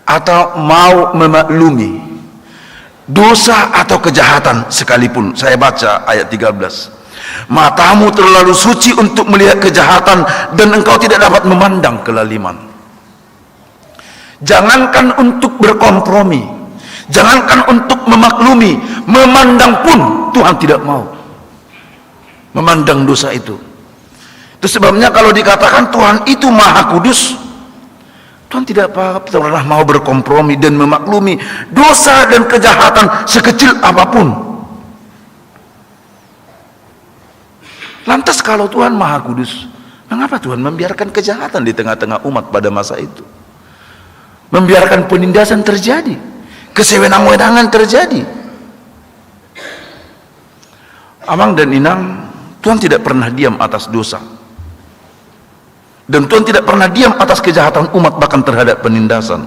atau mau memaklumi dosa atau kejahatan sekalipun. Saya baca ayat 13. Matamu terlalu suci untuk melihat kejahatan dan engkau tidak dapat memandang kelaliman. Jangankan untuk berkompromi, jangankan untuk memaklumi, memandang pun Tuhan tidak mau memandang dosa itu. Itu sebabnya kalau dikatakan Tuhan itu Maha Kudus, Tuhan tidak pernah mau berkompromi dan memaklumi dosa dan kejahatan sekecil apapun. Lantas kalau Tuhan Maha Kudus, mengapa Tuhan membiarkan kejahatan di tengah-tengah umat pada masa itu? Membiarkan penindasan terjadi, kesewenang-wenangan terjadi. Amang dan Inang, Tuhan tidak pernah diam atas dosa. Dan Tuhan tidak pernah diam atas kejahatan umat, bahkan terhadap penindasan.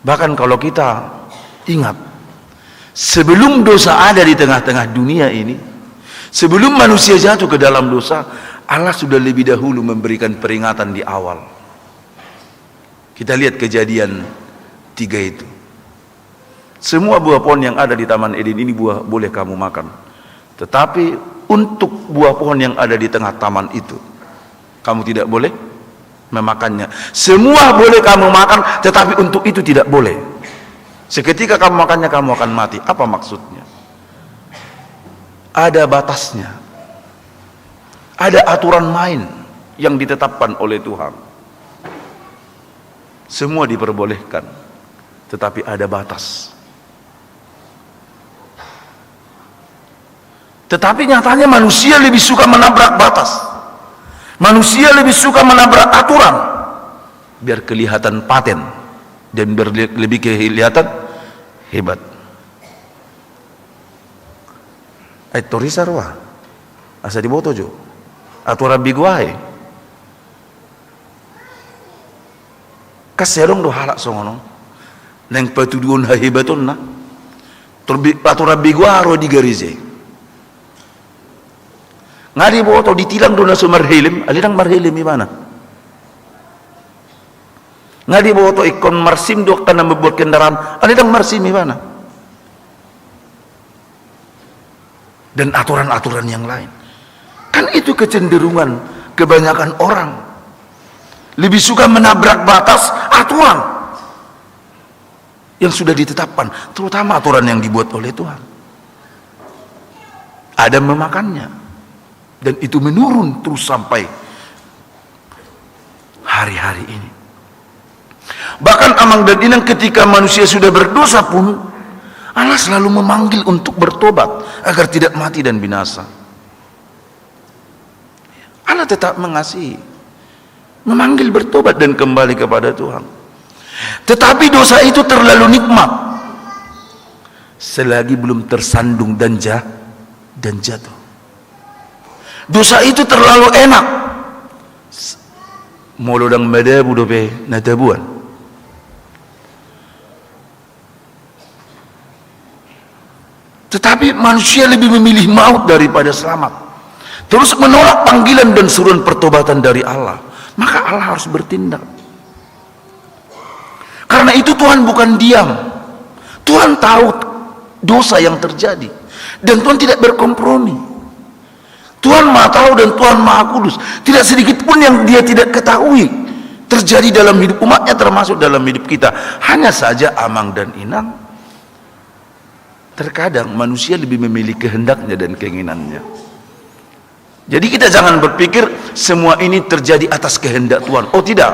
Bahkan kalau kita ingat, sebelum dosa ada di tengah-tengah dunia ini, sebelum manusia jatuh ke dalam dosa, Allah sudah lebih dahulu memberikan peringatan di awal. Kita lihat Kejadian 3 itu. Semua buah pohon yang ada di Taman Eden ini buah boleh kamu makan. Tetapi untuk buah pohon yang ada di tengah taman itu, kamu tidak boleh memakannya. Semua boleh kamu makan, tetapi untuk itu tidak boleh. Seketika kamu makannya, kamu akan mati. Apa maksudnya? Ada batasnya. Ada aturan main yang ditetapkan oleh Tuhan. Semua diperbolehkan, tetapi ada batas. Tetapi nyatanya manusia lebih suka menabrak batas. Manusia lebih suka menabrak aturan biar kelihatan paten dan biar lebih kelihatan hebat. Tori sarwa asa diboto jo aturan biguae kaserong do halak songono neng patuduon hebaton na aturan biguaro di garize ngadi boto ditilang do na sumarhilim alidang marhilim imana ngadi boto ikon marsim do kana membuat kendaraan alidang marsim imana dan aturan-aturan yang lain. Kan itu kecenderungan kebanyakan orang lebih suka menabrak batas aturan yang sudah ditetapkan, terutama aturan yang dibuat oleh Tuhan. Adam memakannya dan itu menurun terus sampai hari-hari ini. Bahkan Amang dan Inang, ketika manusia sudah berdosa pun Allah selalu memanggil untuk bertobat agar tidak mati dan binasa. Allah tetap mengasihi, memanggil bertobat dan kembali kepada Tuhan. Tetapi dosa itu terlalu nikmat selagi belum tersandung dan jatuh. Dosa itu terlalu enak molodang madabu dope natabuan. Tetapi manusia lebih memilih maut daripada selamat, terus menolak panggilan dan seruan pertobatan dari Allah. Maka Allah harus bertindak. Karena itu Tuhan bukan diam. Tuhan tahu dosa yang terjadi dan Tuhan tidak berkompromi. Tuhan Maha Tahu dan Tuhan Maha Kudus. Tidak sedikit pun yang Dia tidak ketahui terjadi dalam hidup umatnya, termasuk dalam hidup kita. Hanya saja Amang dan Inang, terkadang manusia lebih memilih kehendaknya dan keinginannya. Jadi kita jangan berpikir semua ini terjadi atas kehendak Tuhan. Oh tidak.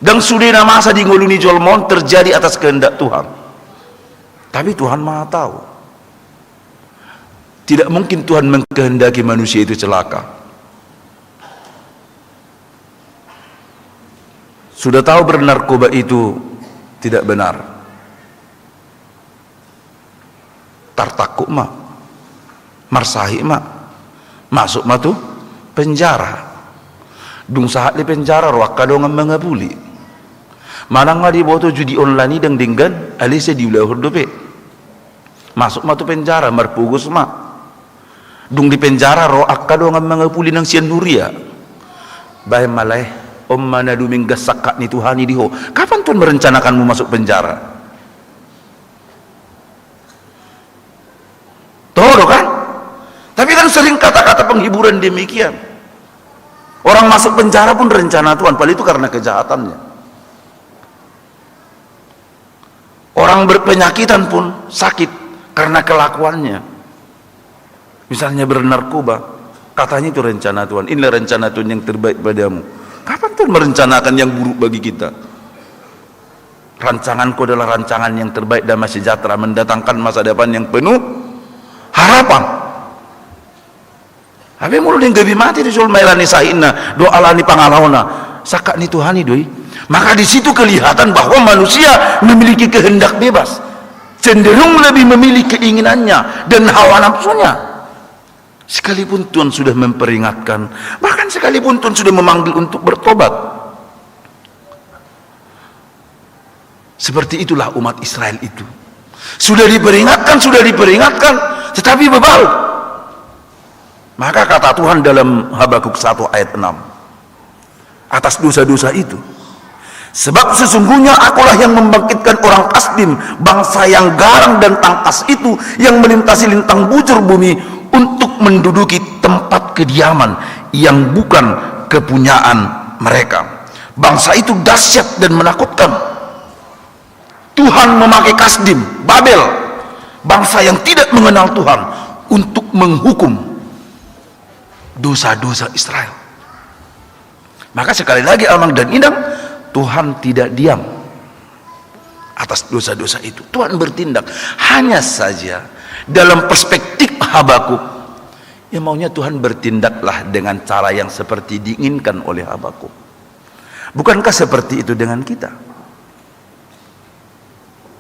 Dan sudah masa di ngoluni jolmon terjadi atas kehendak Tuhan. Tapi Tuhan Maha Tahu. Tidak mungkin Tuhan mengkehendaki manusia itu celaka. Sudah tahu bernarkoba itu tidak benar. Tartakuk mah, marsahi mah, masuk mah tuh penjara. Dung saat di penjara roak kadongan mengabuli. Manang nga di boto judi online dan dinggan alisa di ulahur dope. Masuk mah tuh penjara marpugus mah. Dung di penjara roak kadongan mengabuli nang sian nuria. Bahe malai om mana duming gasakat ni Tuhani diho. Kapan Tuhan merencanakanmu masuk penjara? Tahu kan? Tapi kan sering kata-kata penghiburan demikian. Orang masuk penjara pun rencana Tuhan, padahal itu karena kejahatannya. Orang berpenyakitan pun sakit karena kelakuannya. Misalnya bernarkoba, katanya itu rencana Tuhan. Inilah rencana Tuhan yang terbaik padamu. Kapan Tuhan merencanakan yang buruk bagi kita? Rancanganku adalah rancangan yang terbaik, damai sejahtera, mendatangkan masa depan yang penuh harapan. Tapi mulu yang gabi mati di sul mailani saina doa lani pangalauna sakak ni Tuhani doi. Maka di situ kelihatan bahwa manusia memiliki kehendak bebas. cenderung lebih memilih keinginannya dan hawa nafsunya. Sekalipun Tuhan sudah memperingatkan, bahkan sekalipun Tuhan sudah memanggil untuk bertobat. Seperti itulah umat Israel itu. Sudah diperingatkan, tetapi bebal. Maka kata Tuhan dalam Habakuk 1 ayat 6, atas dosa-dosa itu, sebab sesungguhnya akulah yang membangkitkan orang Kasdim, bangsa yang garang dan tangkas itu, yang melintasi lintang bujur bumi, untuk menduduki tempat kediaman yang bukan kepunyaan mereka. Bangsa itu dahsyat dan menakutkan. Tuhan memakai Kasdim, Babel, bangsa yang tidak mengenal Tuhan, untuk menghukum dosa-dosa Israel. Maka sekali lagi Amang dan Inang, Tuhan tidak diam atas dosa-dosa itu. Tuhan bertindak. Hanya saja dalam perspektif Habakuk, yang maunya Tuhan bertindaklah dengan cara yang seperti diinginkan oleh Habakuk. Bukankah seperti itu dengan kita?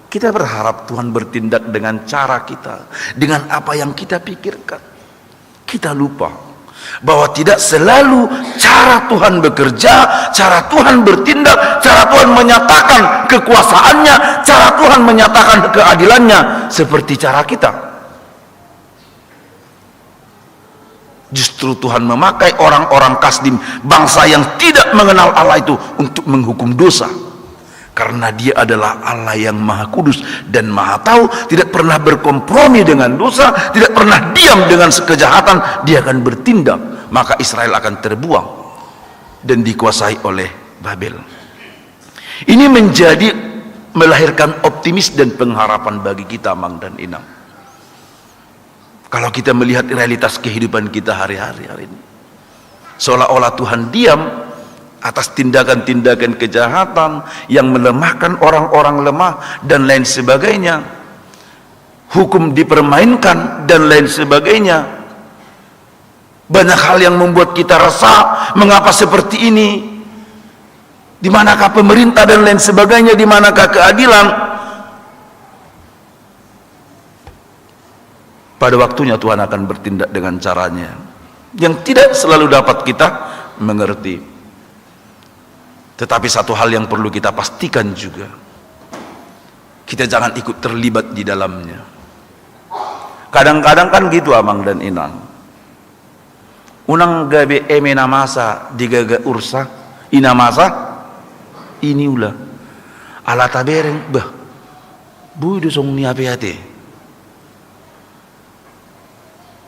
Kita berharap Tuhan bertindak dengan cara kita, dengan apa yang kita pikirkan. Kita lupa bahwa tidak selalu cara Tuhan bekerja, cara Tuhan bertindak, cara Tuhan menyatakan kekuasaannya, cara Tuhan menyatakan keadilannya seperti cara kita. Justru Tuhan memakai orang-orang Kasdim, bangsa yang tidak mengenal Allah itu, untuk menghukum dosa. Karena dia adalah Allah yang maha kudus dan maha tahu, tidak pernah berkompromi dengan dosa, tidak pernah diam dengan kejahatan. Dia akan bertindak, maka Israel akan terbuang dan dikuasai oleh Babel. Ini menjadi melahirkan optimis dan pengharapan bagi kita, Mang dan Inang. Kalau kita melihat realitas kehidupan kita hari-hari hari ini, seolah-olah Tuhan diam atas tindakan-tindakan kejahatan yang melemahkan orang-orang lemah dan lain sebagainya, hukum dipermainkan dan lain sebagainya. Banyak hal yang membuat kita resah, mengapa seperti ini, di manakah pemerintah dan lain sebagainya, di manakah keadilan. Pada waktunya Tuhan akan bertindak dengan caranya yang tidak selalu dapat kita mengerti. Tetapi satu hal yang perlu kita pastikan juga, kita jangan ikut terlibat di dalamnya. Kadang-kadang kan gitu Amang dan Inang, unang gabe eme namasa digaga ursa inamasa ini ulah ala tabereng bah buido song ni ape-ate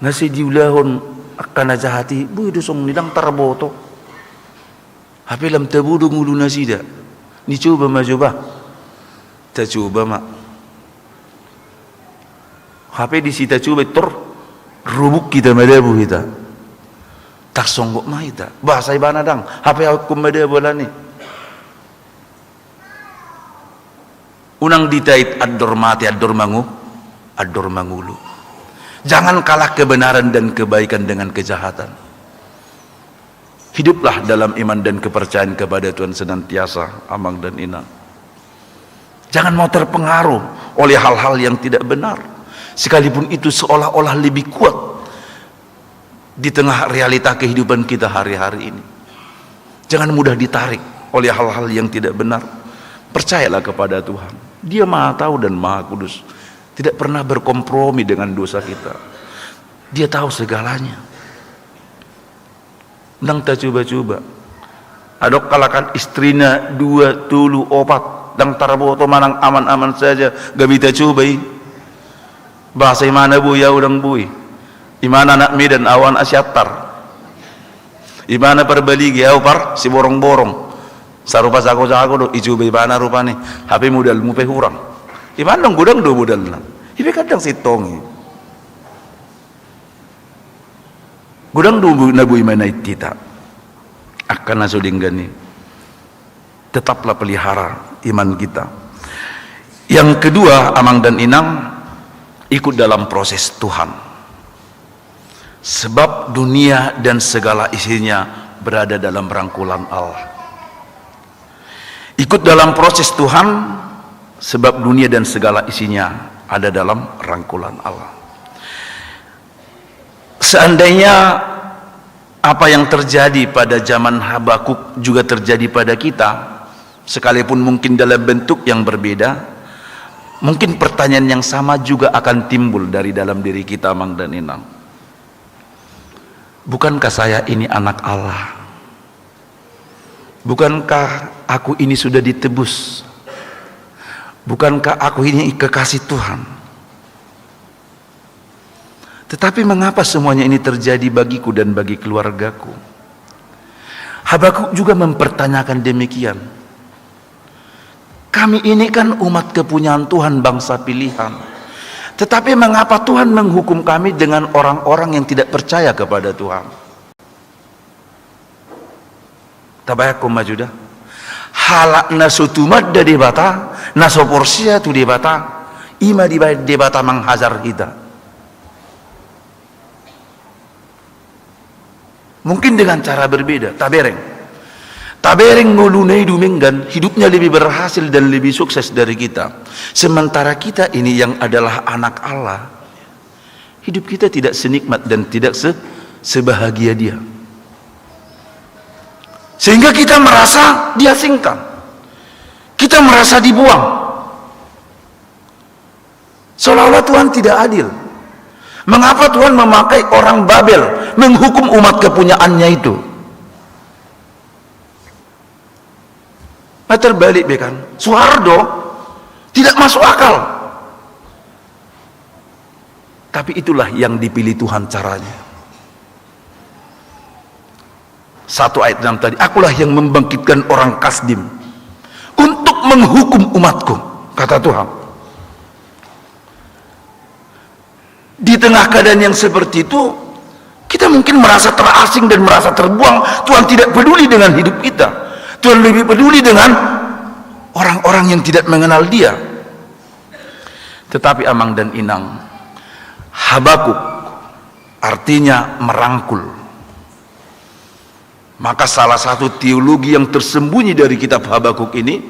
nasi diulahon akan jahati buido song nidang tarboto. Hape lam tabudu ngulu nasida. Ni coba ma coba. Ta coba ma. Hape di sita coba tor rubuk kita madabu kita. Tak songgok ma kita. Bahasa ibana dang. Hape aku madabu ni. Unang ditait ad-dor mati ad-dor mangulu. Jangan kalah kebenaran dan kebaikan dengan kejahatan. Hiduplah dalam iman dan kepercayaan kepada Tuhan senantiasa, Amang dan Inang. Jangan mau terpengaruh oleh hal-hal yang tidak benar, sekalipun itu seolah-olah lebih kuat di tengah realita kehidupan kita hari-hari ini. Jangan mudah ditarik oleh hal-hal yang tidak benar. Percayalah kepada Tuhan. Dia maha tahu dan maha kudus, tidak pernah berkompromi dengan dosa kita. Dia tahu segalanya. Nang tak coba-coba adok kalakan istrinya 2 tulu 4 dang taraboto manang aman-aman saja gabi ta cobai bahasa imana bu ya udang bui imana nak medan awan asyatar imana perbaligi au par si borong-borong sarupa jago-jago do icobai bana rupane HP modal mu pe hurang imana dong gudang do modal na ibe kadang sitongi gudang dubu nabu imana itita akan nasudinggani. Tetaplah pelihara iman kita. Yang kedua, Amang dan Inang, ikut dalam proses Tuhan. Sebab dunia dan segala isinya berada dalam rangkulan Allah. Ikut dalam proses Tuhan, sebab dunia dan segala isinya ada dalam rangkulan Allah. Seandainya apa yang terjadi pada zaman Habakuk juga terjadi pada kita, sekalipun mungkin dalam bentuk yang berbeda, mungkin pertanyaan yang sama juga akan timbul dari dalam diri kita, Mang dan Inang. Bukankah saya ini anak Allah? Bukankah aku ini sudah ditebus? Bukankah aku ini kekasih Tuhan? Tetapi mengapa semuanya ini terjadi bagiku dan bagi keluargaku? Habakuk juga mempertanyakan demikian. Kami ini kan umat kepunyaan Tuhan, bangsa pilihan. Tetapi mengapa Tuhan menghukum kami dengan orang-orang yang tidak percaya kepada Tuhan? Tabayakum majudah. Halak nasutumat da debata, nasoporsia tu debata, ima di debata menghajar kita. Mungkin dengan cara berbeda. Tabereng ngulunai dumenggan, hidupnya lebih berhasil dan lebih sukses dari kita. Sementara kita ini yang adalah anak Allah, hidup kita tidak senikmat dan tidak sebahagia dia. Sehingga kita merasa diasingkan, kita merasa dibuang, seolah-olah Tuhan tidak adil. Mengapa Tuhan memakai orang Babel menghukum umat kepunyaannya itu? Nah, terbalik kan, Soeharto tidak masuk akal, tapi itulah yang dipilih Tuhan caranya. Satu ayat dalam tadi, akulah yang membangkitkan orang Kasdim untuk menghukum umatku, kata Tuhan. Di tengah keadaan yang seperti itu, kita mungkin merasa terasing dan merasa terbuang. Tuhan tidak peduli dengan hidup kita. Tuhan lebih peduli dengan orang-orang yang tidak mengenal Dia. Tetapi Amang dan Inang, Habakuk artinya merangkul. Maka salah satu teologi yang tersembunyi dari kitab Habakuk ini,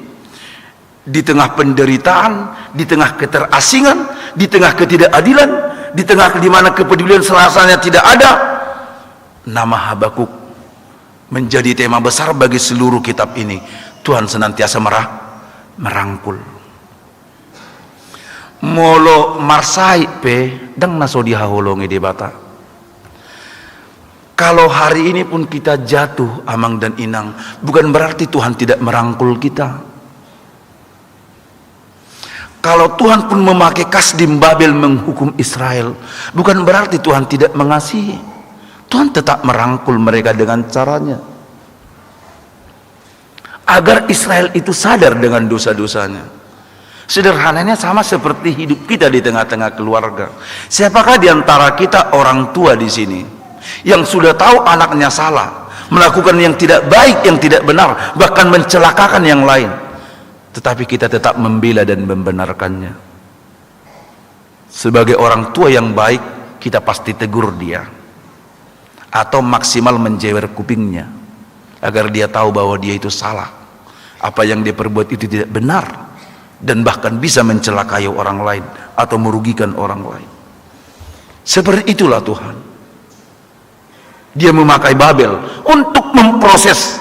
di tengah penderitaan, di tengah keterasingan, di tengah ketidakadilan, di tengah di mana kepedulian selasanya tidak ada, nama Habakuk menjadi tema besar bagi seluruh kitab ini. Tuhan senantiasa merangkul. Molo marsai pe dang naso dihaholongi debata. Kalau hari ini pun kita jatuh, Amang dan Inang, bukan berarti Tuhan tidak merangkul kita. Kalau Tuhan pun memakai Kasdim Babel menghukum Israel, bukan berarti Tuhan tidak mengasihi. Tuhan tetap merangkul mereka dengan caranya, agar Israel itu sadar dengan dosa-dosanya. Sederhananya sama seperti hidup kita di tengah-tengah keluarga. Siapakah di antara kita orang tua di sini yang sudah tahu anaknya salah, melakukan yang tidak baik, yang tidak benar, bahkan mencelakakan yang lain, tetapi kita tetap membela dan membenarkannya? Sebagai orang tua yang baik, kita pasti tegur dia, atau maksimal menjewer kupingnya, agar dia tahu bahwa dia itu salah, apa yang dia perbuat itu tidak benar, dan bahkan bisa mencelakai orang lain atau merugikan orang lain. Seperti itulah Tuhan. Dia memakai Babel untuk memproses,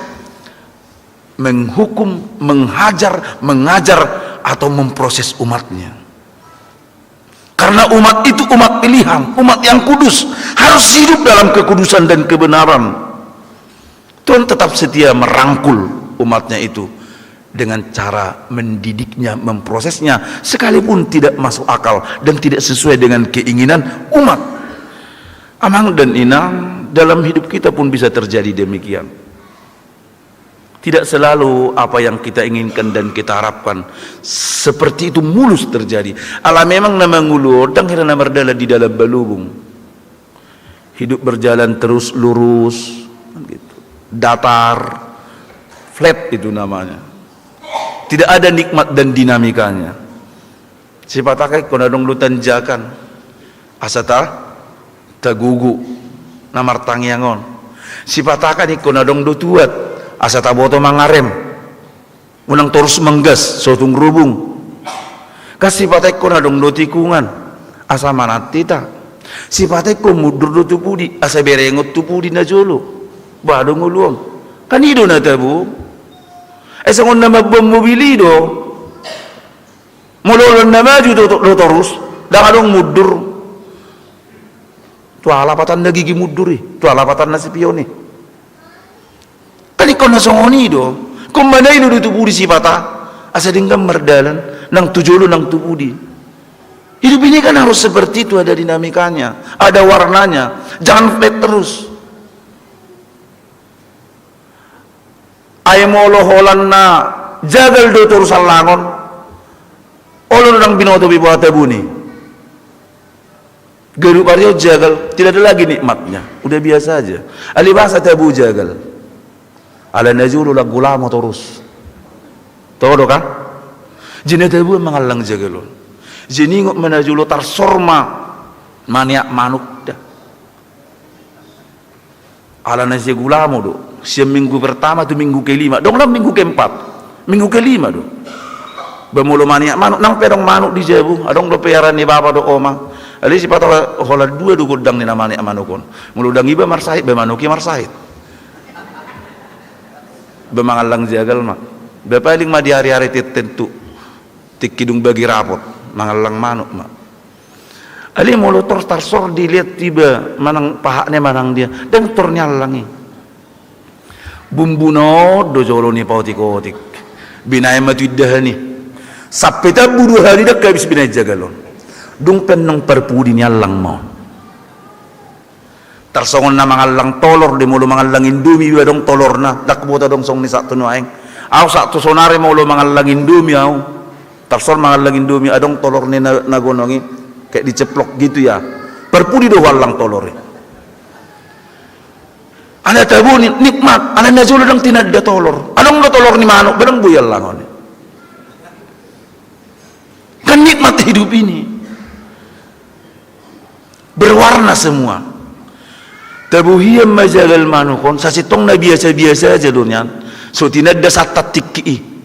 menghukum, menghajar, mengajar, atau memproses umatnya. Karena umat itu umat pilihan, umat yang kudus, harus hidup dalam kekudusan dan kebenaran. Tuhan tetap setia merangkul umatnya itu dengan cara mendidiknya, memprosesnya, sekalipun tidak masuk akal dan tidak sesuai dengan keinginan umat. Amang dan Inang, dalam hidup kita pun bisa terjadi demikian. Tidak selalu apa yang kita inginkan dan kita harapkan seperti itu mulus terjadi. Allah memang nama ngulur dan kira nama berdala di dalam balubung. Hidup berjalan terus lurus, gitu. Datar, flat itu namanya. Tidak ada nikmat dan dinamikanya. Sipatakai konadong lutan jakan, asata tagugu namar tangyangon. Sipatakan konadong dutuat, asata boto mangarem, unang terus menggas sotung rubung. Kasih patekko na dong do tikungan asa manat tita. Si patekko mudur do tupudi asa berengot tupudi na jolo. Badong uluang. Kanido na tabu. Sangon na magbamobili do. Mulolon na maju do terus. Dangadong mudur. Tu alapatan na gigi mudur Tu alapatan na si pion Kan ikon na songoni do. Kung manay lo do tupudi si pata. Asa dinggam merdalan nang tujolo nang tupudi. Hidup ini kan harus seperti itu, ada dinamikanya, ada warnanya. Jangan flat terus. Ay molo holan na jagal do turusan langon. Olo nang binoto bibuata buni. Geru pario jagal, tidak ada lagi nikmatnya. Udah biasa aja. Alibasa tabu jagal. Ala najulu lagulamo terus. Todo kan? Jina tabu mangalang jagalon. Jini ngok menajulo tarsorma maniak manuk dah. Ala nasi gulamo do. Siang minggu pertama tu minggu kelima. Dong lang minggu keempat. Minggu kelima do. Bamulo maniak manuk nang pedong manuk di jabu. Adong do peyaran ni bapa do oma. Ali si patah hola dua do godang ni na maniak manukon. Muludang iba marsahit be manuki marsahit. Bemangalang jagal mak. Bepaling ma di hari-hari tentu tik kidung bagi rapot mangalang manuk mak. Ali mulu tarsor dilihat tiba manang pahaknya manang dia dan tornya langi. Bumbuno do jolo ni pautik-otik. Binay matuidah ni. Sampai tabu 2 hari dak habis binay jagalon. Dung penong perpudi ni alang mau. Tarsongon na mangalang tolor di mulu mangalang indumi dong tolor na dak buta dong song ni sakto nuaeng. Aw sakto sonare mau lo mangalang indumi aw. Tarsor mangalang indumi adong tolor ni nagonongi kayak diceplok gitu ya. Perpudi do walang tolore. Ana tabu ni nikmat, ana najulo dang tinadda tolor. Adong do tolor ni manuk bedang buyal langon. Kan nikmat hidup ini. Berwarna semua. Tabu hiyam majagal manukon sasitong na biasa-biasa aja dunyan. So tinadda sa tatikki.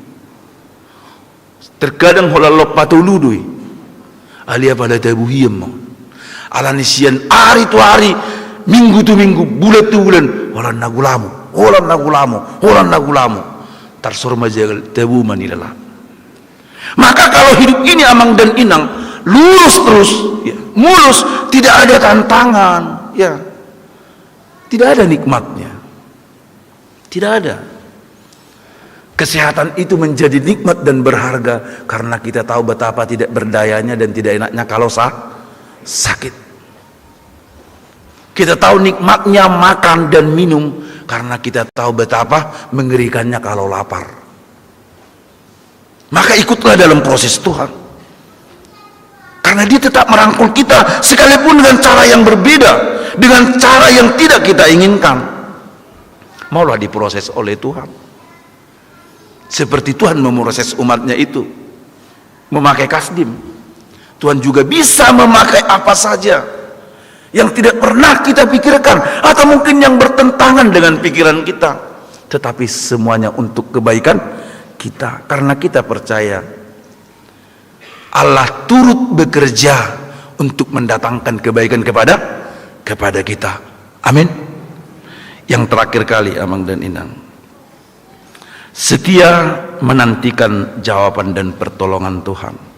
Terkadang holalop patuludui. Alia pada tabu hiyam mo. Alanisian hari tu hari, minggu tu minggu, bulan tu bulan. Holan nagulamu. Tarsor majagal tabu manilala. Maka kalau hidup ini amang dan inang lurus terus, ya, mulus, tidak ada tantangan, ya, tidak ada nikmatnya, tidak ada. Kesehatan itu menjadi nikmat dan berharga karena kita tahu betapa tidak berdayanya dan tidak enaknya kalau sakit. Kita tahu nikmatnya makan dan minum karena kita tahu betapa mengerikannya kalau lapar. Maka ikutlah dalam proses Tuhan. Karena dia tetap merangkul kita sekalipun dengan cara yang berbeda, dengan cara yang tidak kita inginkan. Maulah diproses oleh Tuhan. Seperti Tuhan memproses umatnya itu memakai kasdim. Tuhan juga bisa memakai apa saja yang tidak pernah kita pikirkan atau mungkin yang bertentangan dengan pikiran kita, tetapi semuanya untuk kebaikan kita, karena kita percaya Allah turut bekerja untuk mendatangkan kebaikan kepada kita. Amin. Yang terakhir kali amang dan inang, setia menantikan jawaban dan pertolongan Tuhan.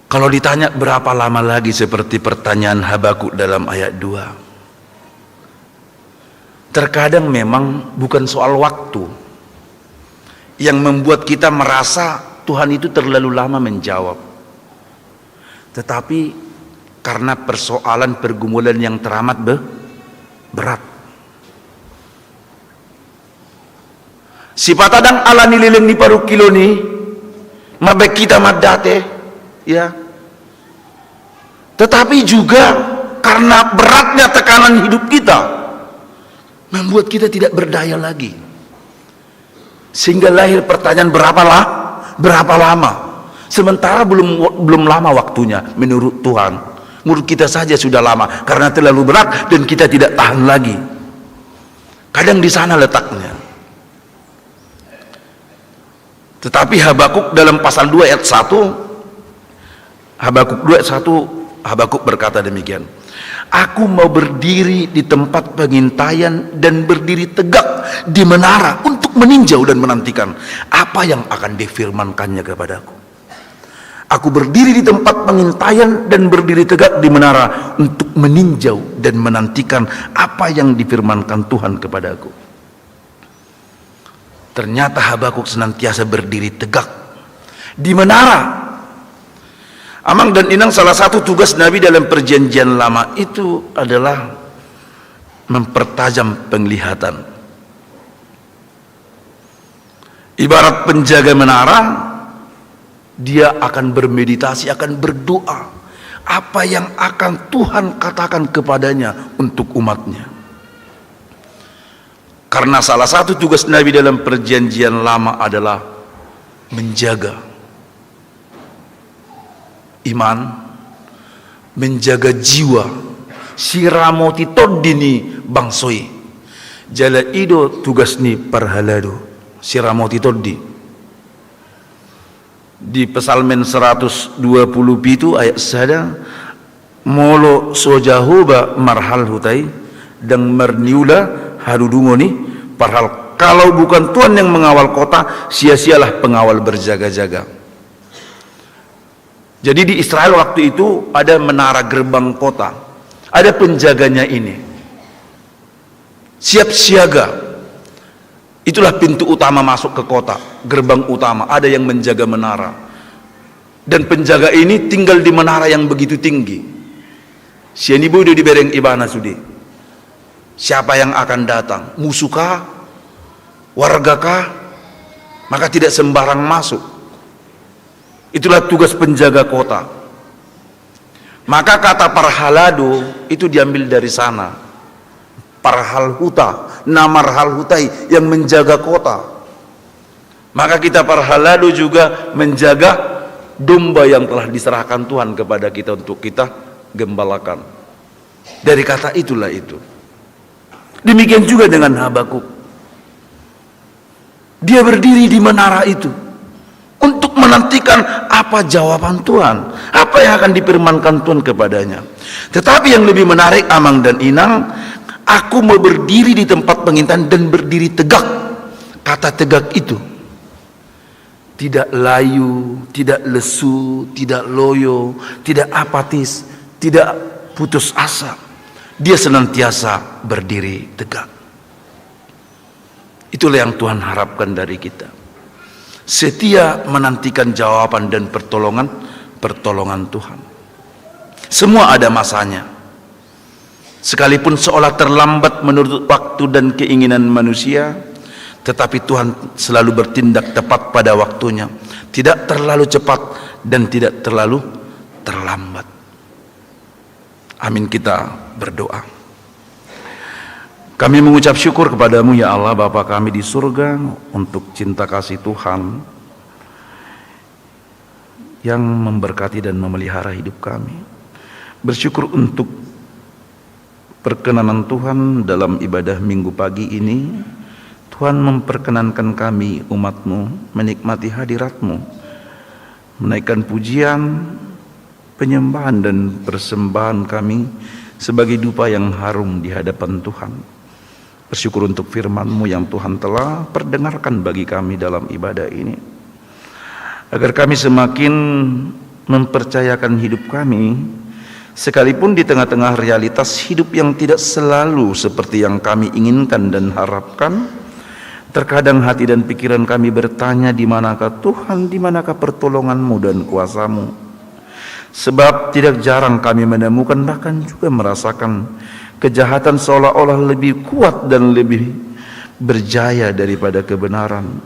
Kalau ditanya berapa lama lagi seperti pertanyaan Habakuk dalam ayat 2, terkadang memang bukan soal waktu yang membuat kita merasa Tuhan itu terlalu lama menjawab, tetapi karena persoalan pergumulan yang teramat berat. Si patadang ala nilileng ni paru kilo ni mabek kita madate, ya, tetapi juga karena beratnya tekanan hidup kita membuat kita tidak berdaya lagi, sehingga lahir pertanyaan berapa lama, sementara belum lama waktunya menurut Tuhan. Menurut kita saja sudah lama karena terlalu berat dan kita tidak tahan lagi. Kadang di sana letaknya. Tetapi Habakuk dalam pasal 2 ayat 1, Habakuk 2 ayat 1, Habakuk berkata demikian, aku mau berdiri di tempat pengintaian dan berdiri tegak di menara untuk meninjau dan menantikan apa yang akan difirmankannya kepadaku. Aku berdiri di tempat pengintaian dan berdiri tegak di menara untuk meninjau dan menantikan apa yang difirmankan Tuhan kepadaku. Ternyata Habakuk senantiasa berdiri tegak di menara. Amang dan Inang, salah satu tugas Nabi dalam perjanjian lama itu adalah mempertajam penglihatan. Ibarat penjaga menara, dia akan bermeditasi, akan berdoa apa yang akan Tuhan katakan kepadanya untuk umatnya. Karena salah satu tugas Nabi dalam perjanjian lama adalah menjaga iman, menjaga jiwa. Siramoti todini bangsoi jala ido tugas ni parhalado siramoti todi. Di Psalmen 120 itu ayat sada molo sojahuba marhal hutai dan merniula harudungo ni parhal, kalau bukan Tuhan yang mengawal kota, sia-sialah pengawal berjaga-jaga. Jadi di Israel waktu itu ada menara gerbang kota, ada penjaganya ini, siap siaga. Itulah pintu utama masuk ke kota, gerbang utama, ada yang menjaga menara. Dan penjaga ini tinggal di menara yang begitu tinggi. Sianibu di bereng ibana sudi. Siapa yang akan datang? Musuhkah? Wargakah? Maka tidak sembarang masuk. Itulah tugas penjaga kota. Maka kata parhalado itu diambil dari sana. Parhalhuta, namarhal hutai, yang menjaga kota. Maka kita parhalado juga menjaga domba yang telah diserahkan Tuhan kepada kita untuk kita gembalakan. Dari kata itulah itu. Demikian juga dengan Habakuk. Dia berdiri di menara itu untuk menantikan apa jawaban Tuhan, apa yang akan difirmankan Tuhan kepadanya. Tetapi yang lebih menarik Amang dan Inang, aku mau berdiri di tempat pengintaian dan berdiri tegak. Kata tegak itu tidak layu, tidak lesu, tidak loyo, tidak apatis, tidak putus asa. Dia senantiasa berdiri tegak. Itulah yang Tuhan harapkan dari kita. Setia menantikan jawaban dan pertolongan Tuhan. Semua ada masanya. Sekalipun seolah terlambat menurut waktu dan keinginan manusia, tetapi Tuhan selalu bertindak tepat pada waktunya. Tidak terlalu cepat dan tidak terlalu terlambat. Amin, kita berdoa. Kami mengucap syukur kepadamu ya Allah Bapa kami di surga untuk cinta kasih Tuhan yang memberkati dan memelihara hidup kami. Bersyukur untuk perkenanan Tuhan dalam ibadah minggu pagi ini. Tuhan memperkenankan kami umat-Mu menikmati hadirat-Mu, menaikkan pujian, penyembahan dan persembahan kami sebagai dupa yang harum di hadapan Tuhan. Bersyukur untuk firman-Mu yang Tuhan telah perdengarkan bagi kami dalam ibadah ini, agar kami semakin mempercayakan hidup kami, sekalipun di tengah-tengah realitas hidup yang tidak selalu seperti yang kami inginkan dan harapkan. Terkadang hati dan pikiran kami bertanya, di manakah Tuhan, di manakah pertolongan-Mu dan kuasa-Mu. Sebab tidak jarang kami menemukan, bahkan juga merasakan kejahatan seolah-olah lebih kuat dan lebih berjaya daripada kebenaran.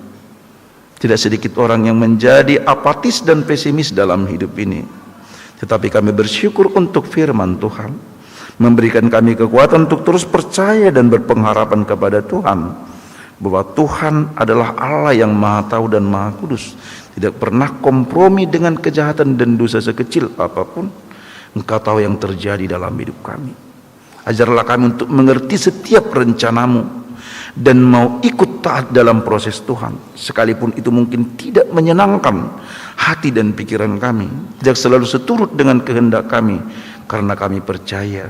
Tidak sedikit orang yang menjadi apatis dan pesimis dalam hidup ini. Tetapi kami bersyukur untuk firman Tuhan, memberikan kami kekuatan untuk terus percaya dan berpengharapan kepada Tuhan, bahwa Tuhan adalah Allah yang Maha Tahu dan Maha Kudus, tidak pernah kompromi dengan kejahatan dan dosa sekecil apapun. Engkau tahu yang terjadi dalam hidup kami. Ajarlah kami untuk mengerti setiap rencana-Mu dan mau ikut taat dalam proses Tuhan, sekalipun itu mungkin tidak menyenangkan hati dan pikiran kami, tidak selalu seturut dengan kehendak kami, karena kami percaya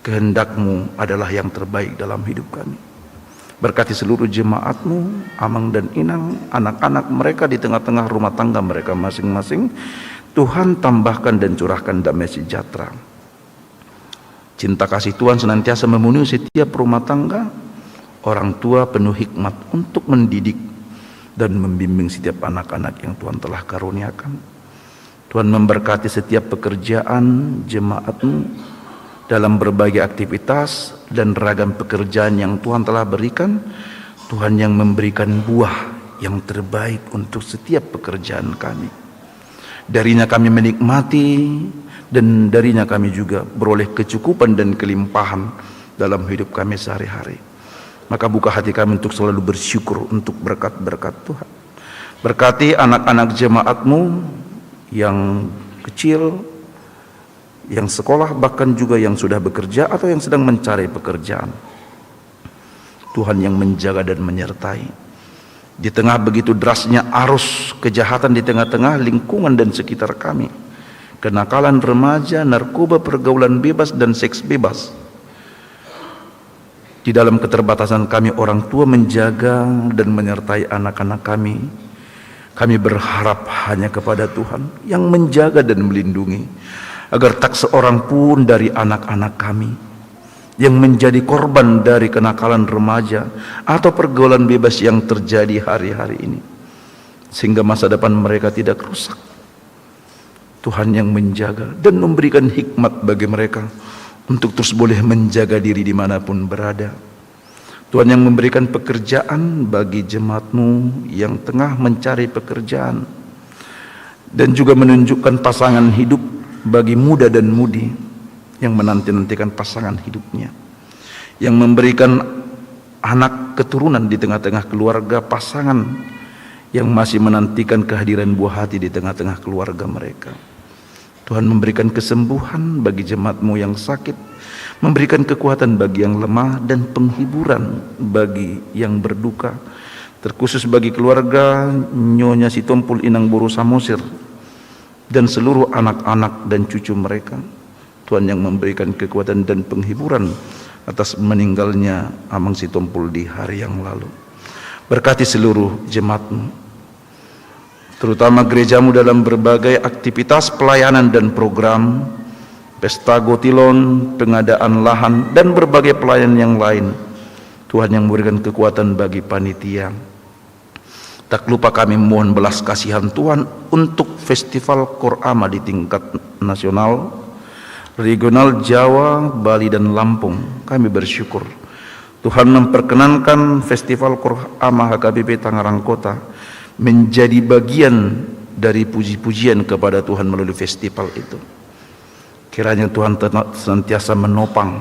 kehendak-Mu adalah yang terbaik dalam hidup kami. Berkati seluruh jemaat-Mu, Amang dan Inang, anak-anak mereka di tengah-tengah rumah tangga mereka masing-masing. Tuhan tambahkan dan curahkan damai sejahtera. Cinta kasih Tuhan senantiasa memenuhi setiap rumah tangga. Orang tua penuh hikmat untuk mendidik dan membimbing setiap anak-anak yang Tuhan telah karuniakan. Tuhan memberkati setiap pekerjaan jemaat-Mu dalam berbagai aktivitas dan ragam pekerjaan yang Tuhan telah berikan. Tuhan yang memberikan buah yang terbaik untuk setiap pekerjaan kami. Darinya kami menikmati, dan darinya kami juga beroleh kecukupan dan kelimpahan dalam hidup kami sehari-hari. Maka buka hati kami untuk selalu bersyukur untuk berkat-berkat Tuhan. Berkati anak-anak jemaat-Mu yang kecil, yang sekolah, bahkan juga yang sudah bekerja atau yang sedang mencari pekerjaan. Tuhan yang menjaga dan menyertai. Di tengah begitu derasnya arus kejahatan di tengah-tengah lingkungan dan sekitar kami, kenakalan remaja, narkoba, pergaulan bebas, dan seks bebas, di dalam keterbatasan kami orang tua menjaga dan menyertai anak-anak kami. Kami berharap hanya kepada Tuhan yang menjaga dan melindungi, agar tak seorang pun dari anak-anak kami yang menjadi korban dari kenakalan remaja atau pergaulan bebas yang terjadi hari-hari ini, sehingga masa depan mereka tidak rusak. Tuhan yang menjaga dan memberikan hikmat bagi mereka untuk terus boleh menjaga diri dimanapun berada. Tuhan yang memberikan pekerjaan bagi jemaat-Mu yang tengah mencari pekerjaan, dan juga menunjukkan pasangan hidup bagi muda dan mudi yang menanti-nantikan pasangan hidupnya, yang memberikan anak keturunan di tengah-tengah keluarga pasangan yang masih menantikan kehadiran buah hati di tengah-tengah keluarga mereka. Tuhan memberikan kesembuhan bagi jemaat-Mu yang sakit, memberikan kekuatan bagi yang lemah, dan penghiburan bagi yang berduka, terkhusus bagi keluarga Nyonya Sitompul Inang Boru Samosir dan seluruh anak-anak dan cucu mereka. Tuhan yang memberikan kekuatan dan penghiburan atas meninggalnya Amang Sitompul di hari yang lalu. Berkati seluruh jemaat-Mu, terutama gereja-Mu dalam berbagai aktivitas pelayanan dan program, pesta gotilon, pengadaan lahan, dan berbagai pelayanan yang lain. Tuhan yang memberikan kekuatan bagi panitia. Tak lupa kami mohon belas kasihan Tuhan untuk festival Korama di tingkat nasional, regional Jawa, Bali, dan Lampung. Kami bersyukur Tuhan memperkenankan festival Korama HKBP Tangerang Kota menjadi bagian dari puji-pujian kepada Tuhan melalui festival itu. Kiranya Tuhan senantiasa menopang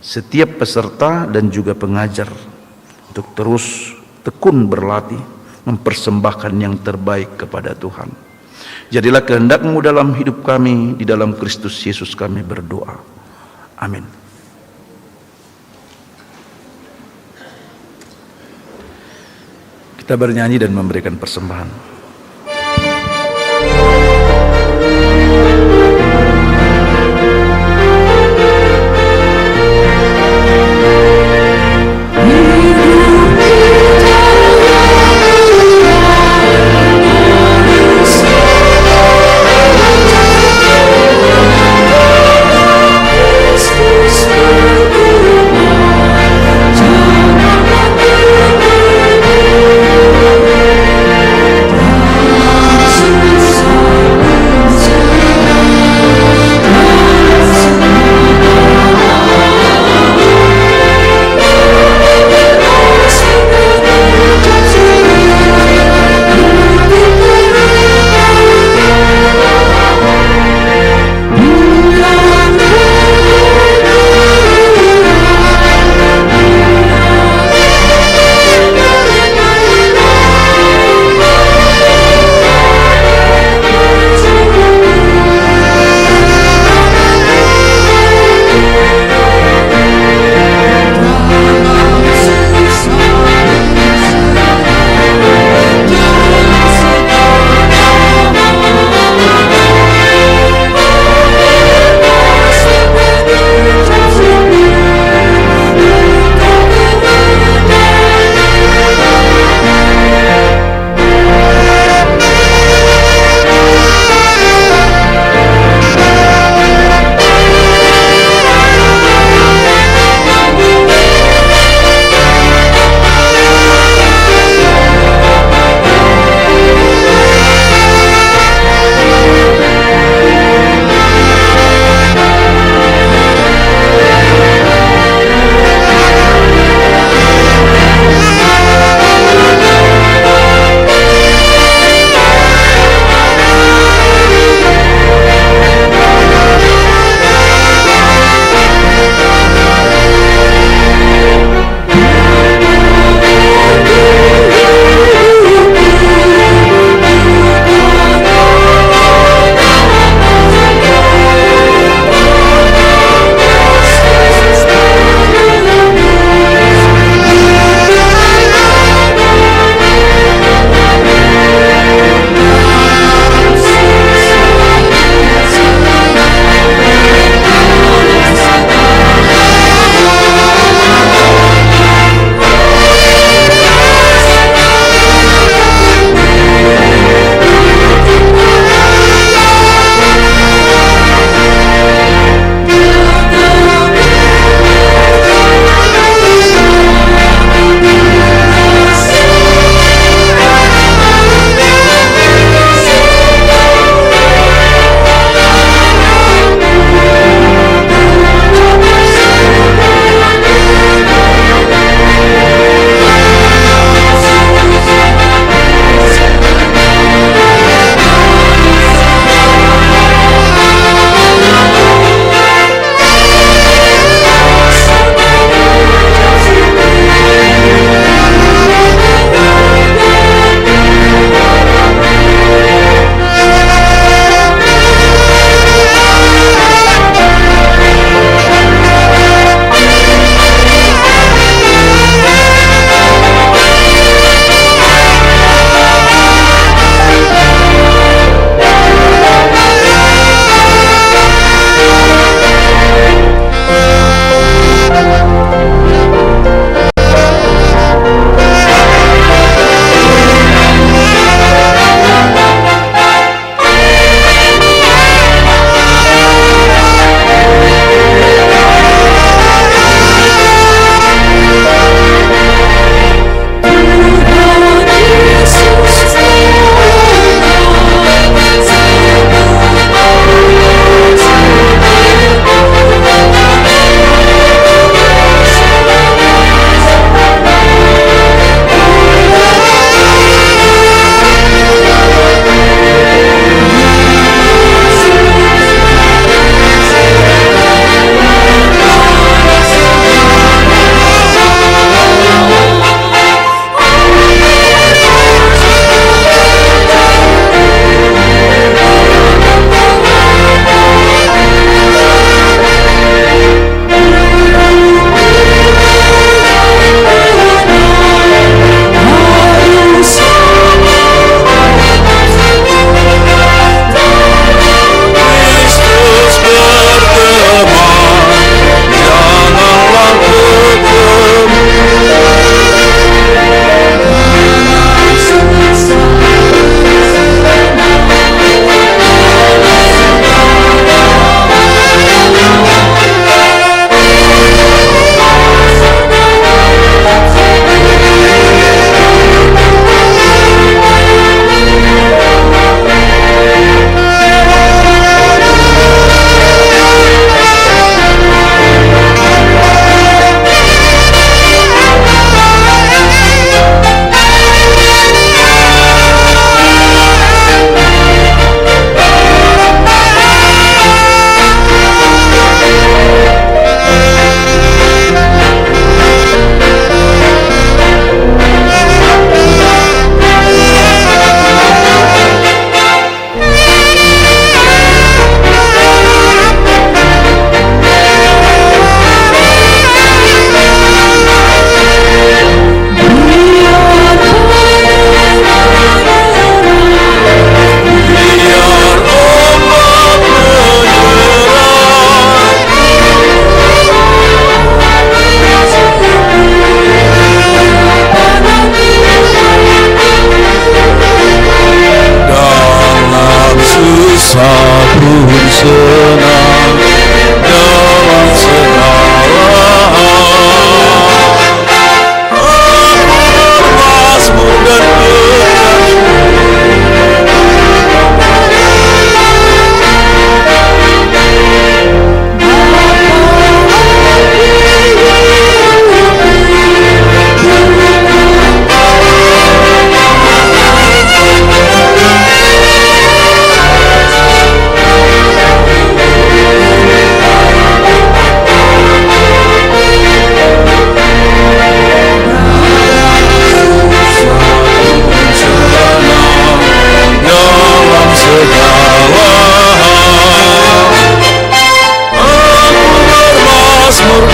setiap peserta dan juga pengajar untuk terus tekun berlatih, mempersembahkan yang terbaik kepada Tuhan. Jadilah kehendak-Mu dalam hidup kami, di dalam Kristus Yesus kami berdoa. Amin. Kita bernyanyi dan memberikan persembahan.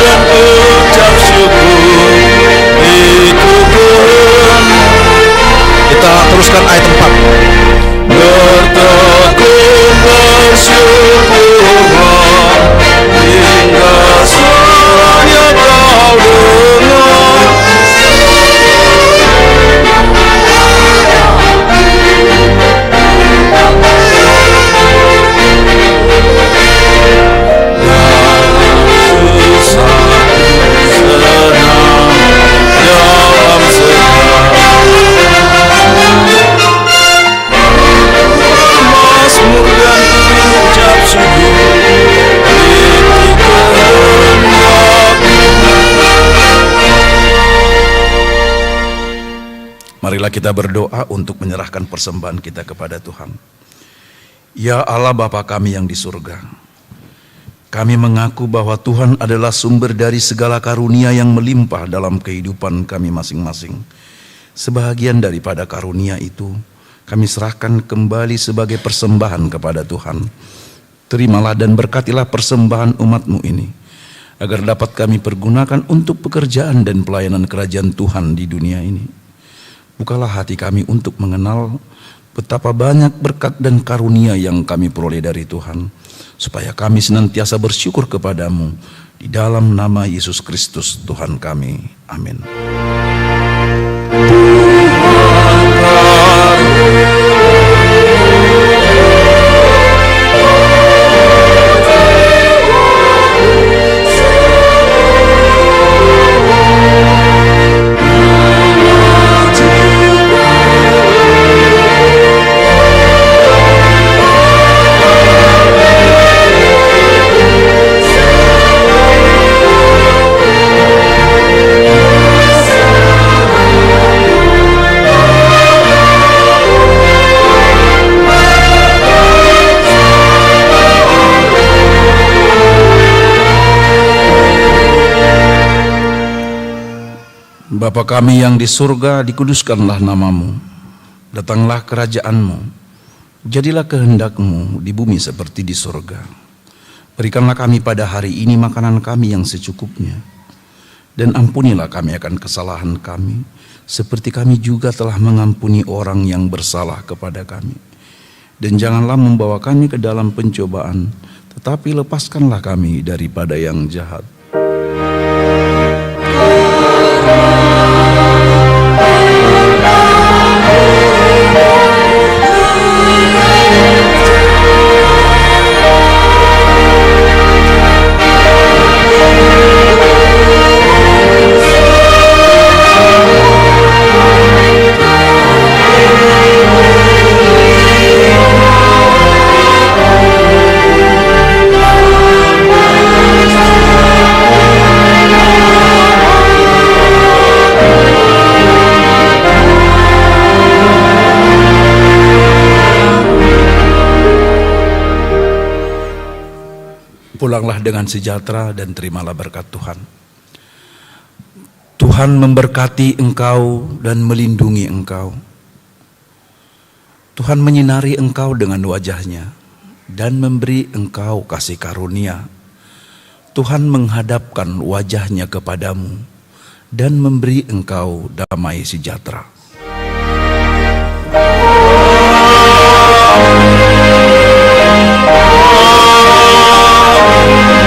dan ucap syukur itu Kita teruskan ayat 4. bertekun bersyukurlah hingga suaranya kau dengar. Marilah kita berdoa untuk menyerahkan persembahan kita kepada Tuhan. Ya Allah Bapa kami yang di surga, kami mengaku bahwa Tuhan adalah sumber dari segala karunia yang melimpah dalam kehidupan kami masing-masing. Sebahagian daripada karunia itu kami serahkan kembali sebagai persembahan kepada Tuhan. Terimalah dan berkatilah persembahan umat-Mu ini, agar dapat kami pergunakan untuk pekerjaan dan pelayanan kerajaan Tuhan di dunia ini. Bukalah hati kami untuk mengenal betapa banyak berkat dan karunia yang kami peroleh dari Tuhan, supaya kami senantiasa bersyukur kepadamu di dalam nama Yesus Kristus Tuhan kami. Amin. Bapa kami yang di surga, dikuduskanlah namamu. Datanglah kerajaanmu. Jadilah kehendak-Mu di bumi seperti di surga. Berikanlah kami pada hari ini makanan kami yang secukupnya. Dan ampunilah kami akan kesalahan kami, seperti kami juga telah mengampuni orang yang bersalah kepada kami. Dan janganlah membawa kami ke dalam pencobaan, tetapi lepaskanlah kami daripada yang jahat. Pulanglah dengan sejahtera dan terimalah berkat Tuhan. Tuhan memberkati engkau dan melindungi engkau. Tuhan menyinari engkau dengan wajah-Nya dan memberi engkau kasih karunia. Tuhan menghadapkan wajah-Nya kepadamu dan memberi engkau damai sejahtera. Amin.